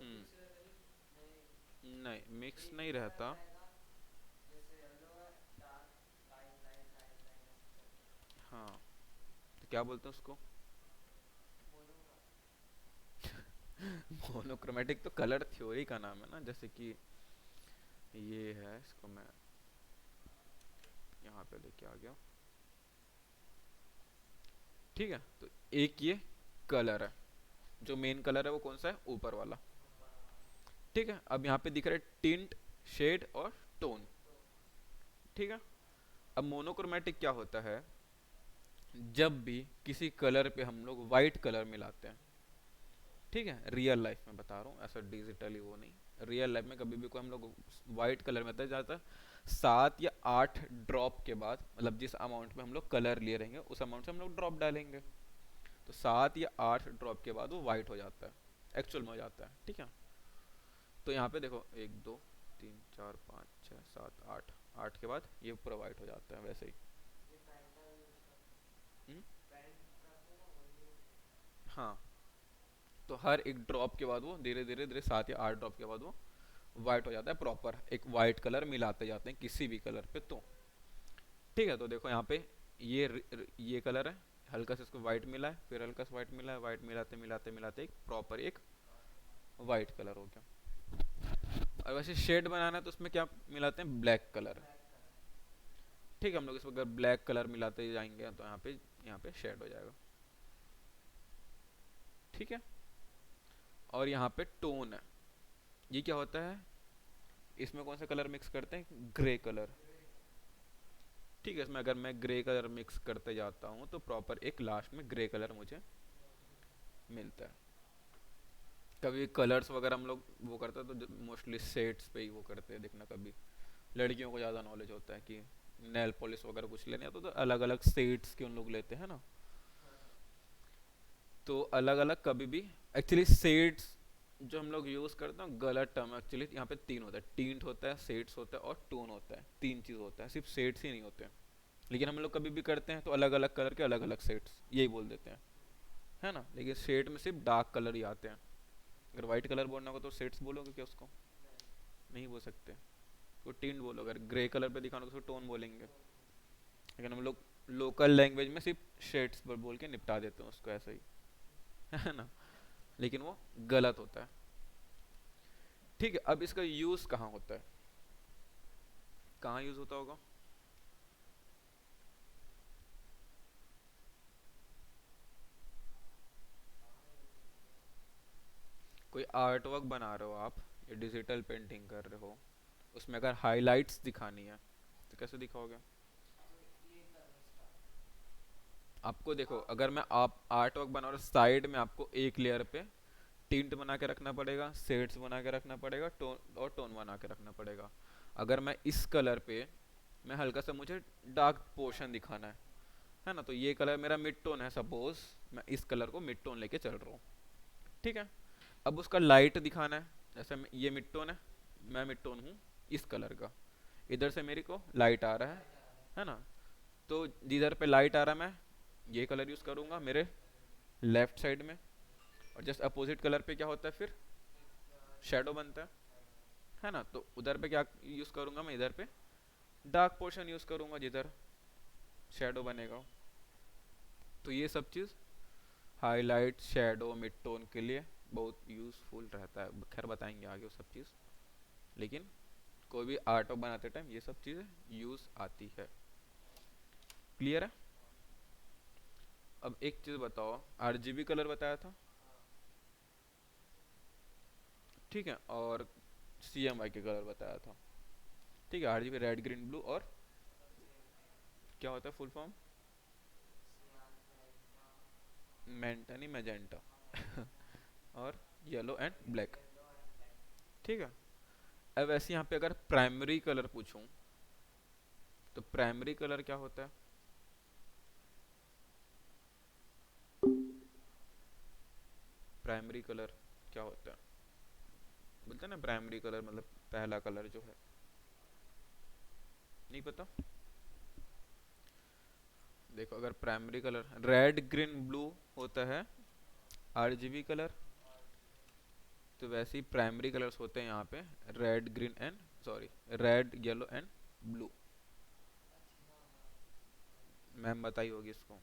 हम्म, नहीं मिक्स नहीं रहता। हाँ, तो क्या बोलते हैं उसको, मोनोक्रोमेटिक तो कलर थ्योरी का नाम है ना। जैसे कि ये है, इसको मैं यहाँ पे लेके आ गया। ठीक है, तो एक ये कलर है, जो मेन कलर है वो कौन सा है, ऊपर वाला। ठीक है, अब यहाँ पे दिख रहा है टिंट, शेड और टोन। ठीक है, अब मोनोक्रोमेटिक क्या होता है, जब भी किसी कलर पे हम लोग वाइट कलर मिलाते हैं, ठीक है, रियल लाइफ में बता रहा हूँ, ऐसा डिजिटली वो नहीं, रियल लाइफ में कभी भी कोई हम लोग वाइट कलर में जाता है, 7 या 8 ड्रॉप के बाद, मतलब जिस अमाउंट में हम लोग कलर लिए रहेंगे उस अमाउंट से हम लोग ड्रॉप डालेंगे, तो 7 या 8 ड्रॉप के बाद वो वाइट हो जाता है, एक्चुअल में हो जाता है। ठीक है, तो यहाँ पे देखो 1 2 3 4 5 6 7 8, 8 के बाद ये पूरा वाइट हो जाता है वैसे ही। हम्म? हाँ, तो हर एक ड्रॉप के बाद वो धीरे धीरे धीरे 7 या 8 ड्रॉप के बाद वो वाइट हो जाता है, प्रॉपर एक वाइट कलर मिलाते जाते हैं किसी भी कलर पे। तो ठीक है, तो देखो यहाँ पे ये कलर है, हल्का से इसको वाइट मिला है, फिर हल्का से वाइट मिला है, वाइट मिलाते मिलाते मिलाते एक प्रॉपर एक वाइट कलर हो गया। और वैसे शेड बनाना है तो उसमें क्या मिलाते हैं, ब्लैक कलर। ठीक है, हम लोग इसमें अगर ब्लैक कलर मिलाते जाएंगे तो यहाँ पे शेड हो जाएगा। ठीक है, और यहाँ पे टोन है, ये क्या होता है, इसमें कौन सा कलर मिक्स करते हैं, ग्रे कलर। ठीक है, इसमें अगर मैं ग्रे कलर मिक्स करते जाता हूँ तो प्रॉपर एक लास्ट में ग्रे कलर मुझे मिलता है। कभी कलर्स वगैरह हम लोग वो करते हैं तो मोस्टली शेड्स पे ही वो करते हैं, देखना कभी लड़कियों को ज़्यादा नॉलेज होता है कि नेल पॉलिश वगैरह कुछ लेने हैं तो अलग अलग शेड्स के उन लोग लेते हैं ना। तो अलग अलग कभी भी एक्चुअली शेड्स जो हम लोग यूज़ करते हैं गलत टर्म, एक्चुअली यहाँ पे 3 होता है, टिंट होता है, शेड्स होता है और टोन होता है, 3 चीज़ होता है, सिर्फ शेड्स ही नहीं होते हैं। लेकिन हम लोग कभी भी करते हैं तो अलग अलग कलर के अलग अलग शेड्स यही बोल देते हैं, है ना, लेकिन शेड में सिर्फ डार्क कलर ही आते हैं। अगर वाइट कलर बोलना होगा तो शेड्स बोलोगे क्या उसको, नहीं बोल सकते। तो टिंट बोलो, अगर ग्रे कलर पे दिखाना तो टोन बोलेंगे। लेकिन हम लोग लोकल लैंग्वेज में सिर्फ शेड्स पर बोल के निपटा देते हैं उसको ऐसे ही, है ना, लेकिन वो गलत होता है। ठीक है, अब इसका यूज कहाँ होता है, कहाँ यूज होता होगा, कोई आर्ट वर्क बना रहे हो आप या डिजिटल पेंटिंग कर रहे हो, उसमें अगर हाइलाइट्स दिखानी है तो कैसे दिखाओगे। आपको देखो, अगर मैं आप आर्ट वर्क बना रहा हूँ साइड में आपको एक लेयर पे टिंट बना के रखना पड़ेगा, शेड्स बना के रखना पड़ेगा, टोन और टोन बना के रखना पड़ेगा। अगर मैं इस कलर पे मैं हल्का सा मुझे डार्क पोर्शन दिखाना है ना, तो ये कलर मेरा मिड टोन है, सपोज मैं इस कलर को मिड टोन लेके चल रहा हूँ। ठीक है, अब उसका लाइट दिखाना है, जैसे ये मिड टोन मैं मिड टोन हूँ इस कलर का, इधर से मेरे को लाइट आ रहा है ना, तो जिधर पे लाइट आ रहा है मैं ये कलर यूज़ करूँगा मेरे लेफ्ट साइड में, और जस्ट अपोजिट कलर पे क्या होता है फिर शेडो बनता है ना, तो उधर पे क्या यूज़ करूँगा मैं, इधर पे डार्क पोर्शन यूज़ करूँगा जिधर शेडो बनेगा। तो ये सब चीज़ हाईलाइट शेडो मिड टोन के लिए बहुत यूज़फुल रहता है, खैर बताएंगे आगे वो सब चीज़। लेकिन कोई भी आर्ट बनाते टाइम ये सब चीज़ें यूज़ आती है। क्लियर है? अब एक चीज़ बताओ, आरजीबी कलर बताया था, ठीक है, और सीएमवाई के कलर बताया था, ठीक है। आरजीबी रेड ग्रीन ब्लू और क्या होता है फुल फॉर्म? मेंटा नहीं, मैजेंटा और येलो एंड ब्लैक, ठीक है। अब ऐसे यहाँ पे अगर प्राइमरी कलर पूछूं तो प्राइमरी कलर क्या होता है? प्राइमरी कलर क्या होता है? बोलते हैं ना प्राइमरी कलर मतलब पहला कलर जो है, नहीं पता? देखो, अगर primary colour red green blue होता है आरजीबी कलर, तो वैसे ही प्राइमरी कलर्स होते हैं यहाँ पे red green and sorry red yellow and blue. Ma'am बताई होगी इसको,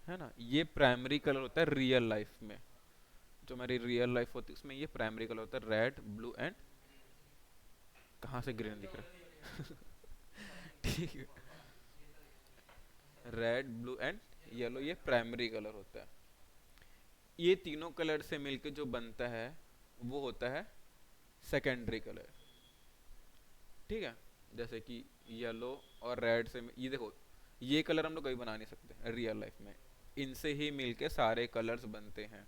है ना? ये प्राइमरी कलर होता है रियल लाइफ में, जो हमारी रियल लाइफ होती है उसमें ये प्राइमरी कलर होता है रेड ब्लू एंड, कहाँ से ग्रीन दिख रहा है ठीक है, रेड ब्लू एंड येलो ये प्राइमरी कलर होता है। ये तीनों कलर से मिलके जो बनता है वो होता है सेकेंडरी कलर, ठीक है। जैसे कि येलो और रेड से ये देखो, ये कलर हम लोग कभी बना नहीं सकते रियल लाइफ में, इनसे ही मिलके सारे कलर्स बनते हैं,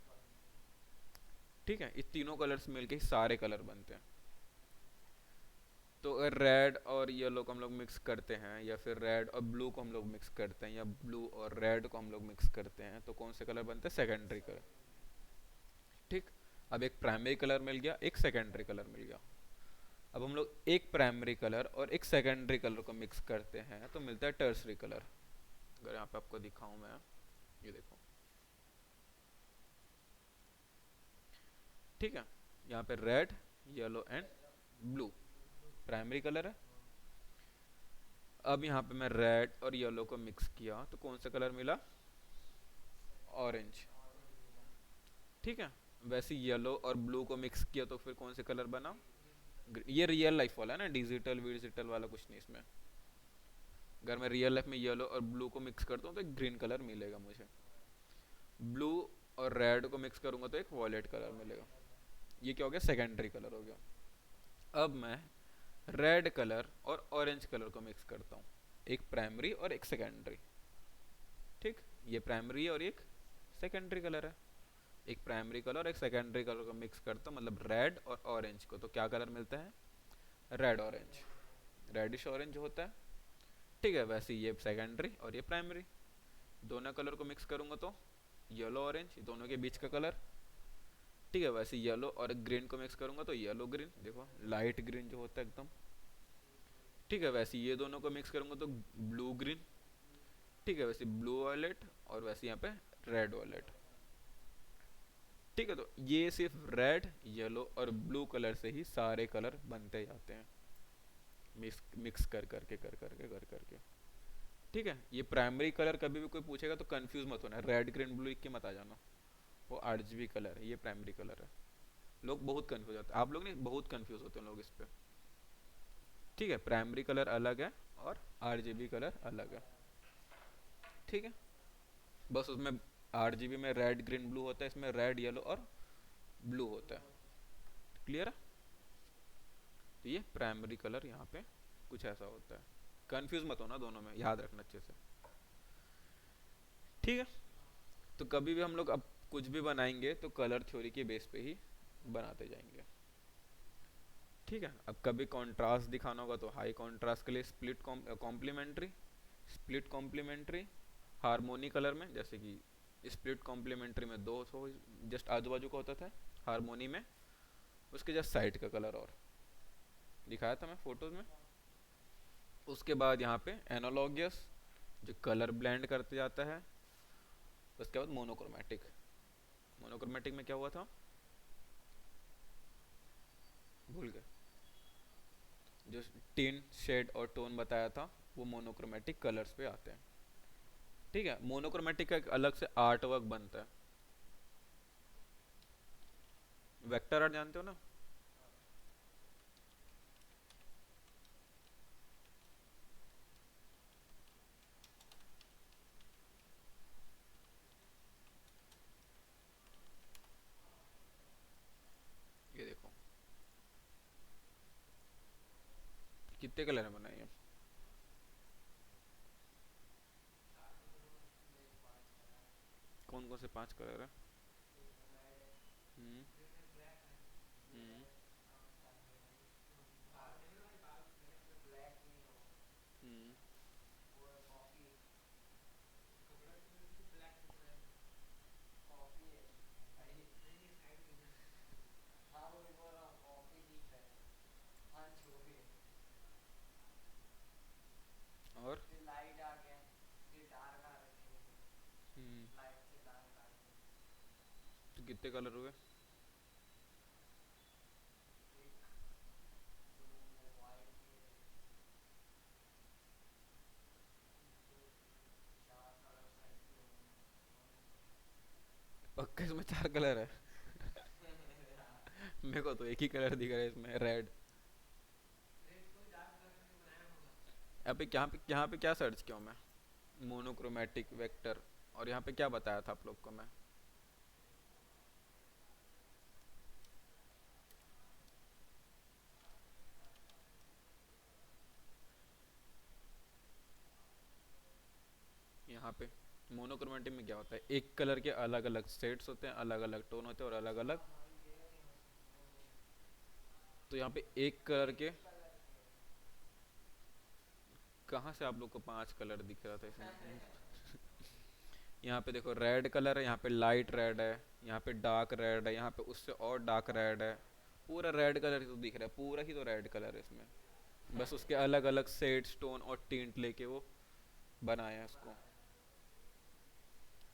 ठीक है। ये तीनों कलर्स मिलके ही सारे कलर बनते हैं। तो अगर रेड और येलो को हम लोग मिक्स करते हैं, या फिर रेड और ब्लू को हम लोग मिक्स करते हैं, या ब्लू और रेड को हम लोग मिक्स करते हैं, तो कौन से कलर बनते हैं? सेकेंडरी कलर, ठीक। अब एक प्राइमरी कलर मिल गया, एक सेकेंडरी कलर मिल गया। अब हम लोग एक प्राइमरी कलर और एक सेकेंडरी कलर को मिक्स करते हैं तो मिलता है टर्सरी कलर। अगर यहाँ पे आपको दिखाऊं मैं, ये देखो, ठीक है। यहाँ पे red yellow and blue primary colour है। अब यहाँ पे मैं रेड और येलो को मिक्स किया तो कौन सा कलर मिला? ऑरेंज, ठीक है। वैसे येलो और ब्लू को मिक्स किया तो फिर कौन से कलर बना? ये रियल लाइफ वाला है ना, डिजिटल विजिटल वाला कुछ नहीं इसमें। अगर मैं रियल लाइफ में येलो और ब्लू को मिक्स करता हूँ तो एक ग्रीन कलर मिलेगा मुझे, ब्लू और रेड को मिक्स करूंगा तो एक वॉयलेट कलर मिलेगा। ये क्या हो गया? सेकेंडरी कलर हो गया। अब मैं रेड कलर और ऑरेंज कलर को मिक्स करता हूँ, एक प्राइमरी और एक सेकेंडरी, ठीक। ये प्राइमरी और एक सेकेंडरी कलर है। एक प्राइमरी कलर और एक सेकेंडरी कलर को मिक्स करता हूँ, मतलब रेड और ऑरेंज को, तो क्या कलर मिलता है? रेड ऑरेंज, रेडिश ऑरेंज होता है, ठीक है। वैसे ये सेकेंडरी और ये प्राइमरी, दोनों कलर को मिक्स करूंगा तो येलो ऑरेंज, दोनों के बीच का कलर, ठीक है। वैसे येलो और ग्रीन को मिक्स करूंगा तो येलो ग्रीन, देखो लाइट ग्रीन जो होता है एकदम, ठीक है। वैसे ये दोनों को मिक्स करूंगा तो ब्लू ग्रीन, ठीक है। वैसे ब्लू वायलेट, और वैसे यहाँ पे रेड वायलेट, ठीक है। तो ये सिर्फ रेड येलो और ब्लू कलर से ही सारे कलर बनते जाते हैं, मिक्स मिक्स कर करके, ठीक है। ये प्राइमरी कलर कभी भी कोई पूछेगा तो कंफ्यूज मत होना, रेड ग्रीन ब्लू के मत आ जाना, वो आरजीबी कलर है, ये प्राइमरी कलर है। लोग बहुत कंफ्यूज होते हैं, आप लोग नहीं, बहुत कंफ्यूज होते हैं लोग इस पे, ठीक है। प्राइमरी कलर अलग है और आरजीबी कलर अलग है, ठीक है। बस उसमें आरजीबी में रेड ग्रीन ब्लू होता है, इसमें रेड येलो और ब्लू होता है। क्लियर है? तो ये प्राइमरी कलर यहाँ पे कुछ ऐसा होता है, कंफ्यूज मत होना दोनों में, याद रखना अच्छे से, ठीक है। तो कभी भी हम लोग अब कुछ भी बनाएंगे तो कलर थ्योरी के बेस पे ही बनाते जाएंगे, ठीक है। अब कभी कॉन्ट्रास्ट दिखाना होगा तो हाई कॉन्ट्रास्ट के लिए split complementary, split complementary harmony colour में, जैसे कि स्प्लिट कॉम्प्लीमेंट्री में दो सौ जस्ट आजू बाजू का होता था, हारमोनी में उसके जस्ट साइड का कलर और दिखाया था मैं फोटोज में। उसके बाद यहाँ पे एनालॉगियस जो कलर ब्लेंड करते जाता है। उसके बाद मोनोक्रोमेटिक, मोनोक्रोमेटिक में क्या हुआ था? भूल गए? जो टिन शेड और टोन बताया था वो मोनोक्रोमेटिक कलर्स पे आते हैं, ठीक है। मोनोक्रोमेटिक का एक अलग से आर्ट वर्क बनता है, वेक्टर आर्ट जानते हो ना? कितने कलर बनाए हैं? कौन कौन से 5 कलर है? हम्म। हम्म। हम्म। और हम्म। तो कितने कलर हुए? पक्का इसमें 4 कलर है? मेरे को तो एक ही कलर दिख रहा है इसमें, रेड। अबे यहाँ पे क्या सर्च किया हूँ मैं? Monochromatic vector. और यहाँ पे क्या बताया था आप लोग को मैं? यहाँ पे मोनोक्रोमेटिक में क्या होता है, एक कलर के अलग अलग सेट्स होते हैं, अलग अलग टोन होते हैं और अलग अलग। तो यहाँ पे एक कलर के, कहाँ से आप लोग को 5 कलर दिख रहा था इसमें? यहाँ पे देखो रेड कलर है, यहाँ पे लाइट रेड है, यहाँ पे डार्क रेड है, यहाँ पे उससे और डार्क रेड है। पूरा रेड कलर ही तो दिख रहा है, पूरा ही तो रेड कलर है इसमें। बस उसके अलग अलग शेड्स टोन और टिंट लेके वो बनाया है उसको,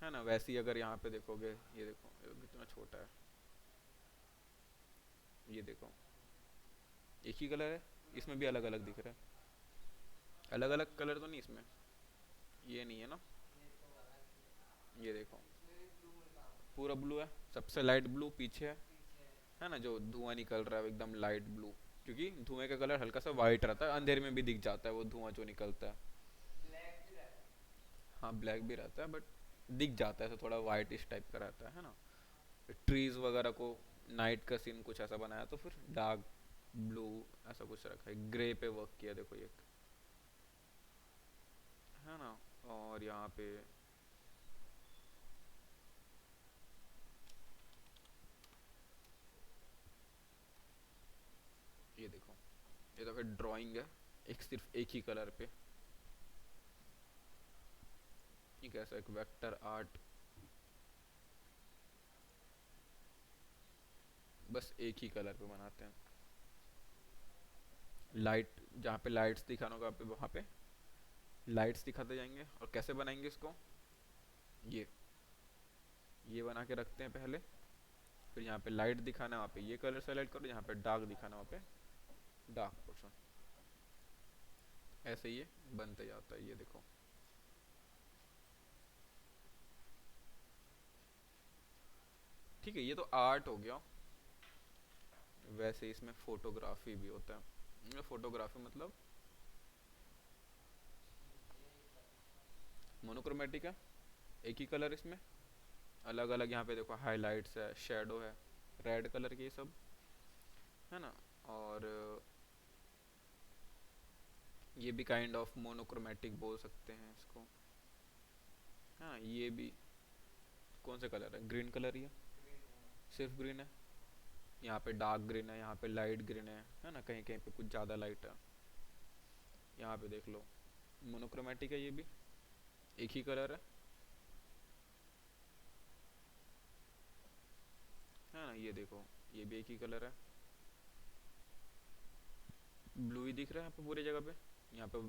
है ना। वैसे ही अगर यहाँ पे देखोगे, ये देखो ये कितना छोटा है, ये देखो एक ही कलर है, इसमें भी अलग अलग दिख रहा है। अलग अलग कलर तो नहीं इसमें, ये नहीं है ना। ये देखो पूरा ब्लू है, सबसे लाइट ब्लू पीछे है ना, जो धुआं निकल रहा है एकदम लाइट ब्लू। क्योंकि धुएं का कलर हल्का सा वाइट रहता है, अंधेरे में भी दिख जाता है वो धुआं जो निकलता है। हाँ ब्लैक भी रहता है बट दिख जाता है, ऐसा थोड़ा वाइट इस टाइप का रहता है ना। ट्रीज वगैरह को नाइट का सीन कुछ ऐसा बनाया तो फिर डार्क ब्लू ऐसा कुछ रखा है, ग्रे पे वर्क किया देखो ये, है ना। और यहाँ पे ये देखो, ये तो फिर ड्राइंग है, एक सिर्फ एक ही कलर पे। ये कैसा एक वेक्टर आर्ट, बस एक ही कलर पे बनाते हैं। लाइट जहाँ पे लाइट्स दिखाना होगा पे वहाँ पे लाइट्स दिखाते जाएंगे। और कैसे बनाएंगे इसको, ये ये बना के रखते हैं पहले। फिर यहाँ पे लाइट दिखाना है वहाँ पे ये कलर सेलेक्ट करो, यहाँ पे डार्क दिखाना है वहाँ पे डार्क पोर्शन। ऐसे ये बनते जाता है, ये देखो। ठीक है, ये तो आर्ट हो गया। वैसे इसमें फोटोग्राफी भी होता है। फोटोग्राफी मतलब मोनोक्रोमेटिक है, एक ही कलर इसमें, अलग अलग यहाँ पे देखो हाइलाइट्स है, शेडो है, रेड कलर के ये सब, है ना। और ये भी काइंड ऑफ मोनोक्रोमेटिक बोल सकते हैं इसको। हाँ ये भी कौन से कलर है, ग्रीन कलर ही है, सिर्फ ग्रीन है। यहाँ पे डार्क ग्रीन है, यहाँ पे लाइट ग्रीन है ना, कहीं कहीं पे कुछ ज़्यादा लाइट है। यहाँ पे देख लो मोनोक्रोमेटिक है, ये भी एक ही कलर है ना। ये देखो ये भी एक ही कलर है, ब्लू ही दिख रहा है यहाँ पे पूरी जगह पे। यहाँ पे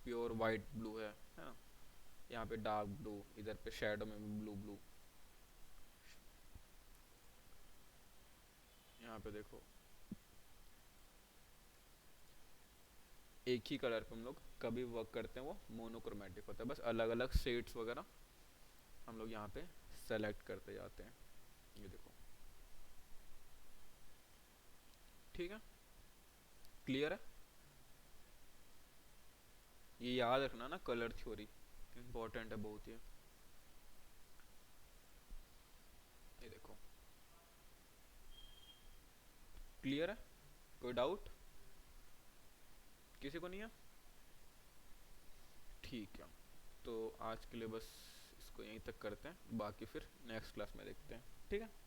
प्योर वाइट ब्लू है ना। यहाँ पे डार्क ब्लू, इधर पे शेडो में भी ब्लू ब्लू। यहाँ पे देखो एक ही कलर पे हम लोग कभी वर्क करते हैं वो मोनोक्रोमेटिक होता है, बस अलग अलग शेड्स वगैरह हम लोग यहाँ पे सेलेक्ट करते जाते हैं। ये देखो, ठीक है, क्लियर है। ये याद रखना ना, कलर थ्योरी इंपॉर्टेंट है बहुत ही। ये देखो क्लियर है, कोई डाउट? किसी को नहीं है? ठीक है, तो आज के लिए बस इसको यहीं तक करते हैं, बाकी फिर नेक्स्ट क्लास में देखते हैं, ठीक है।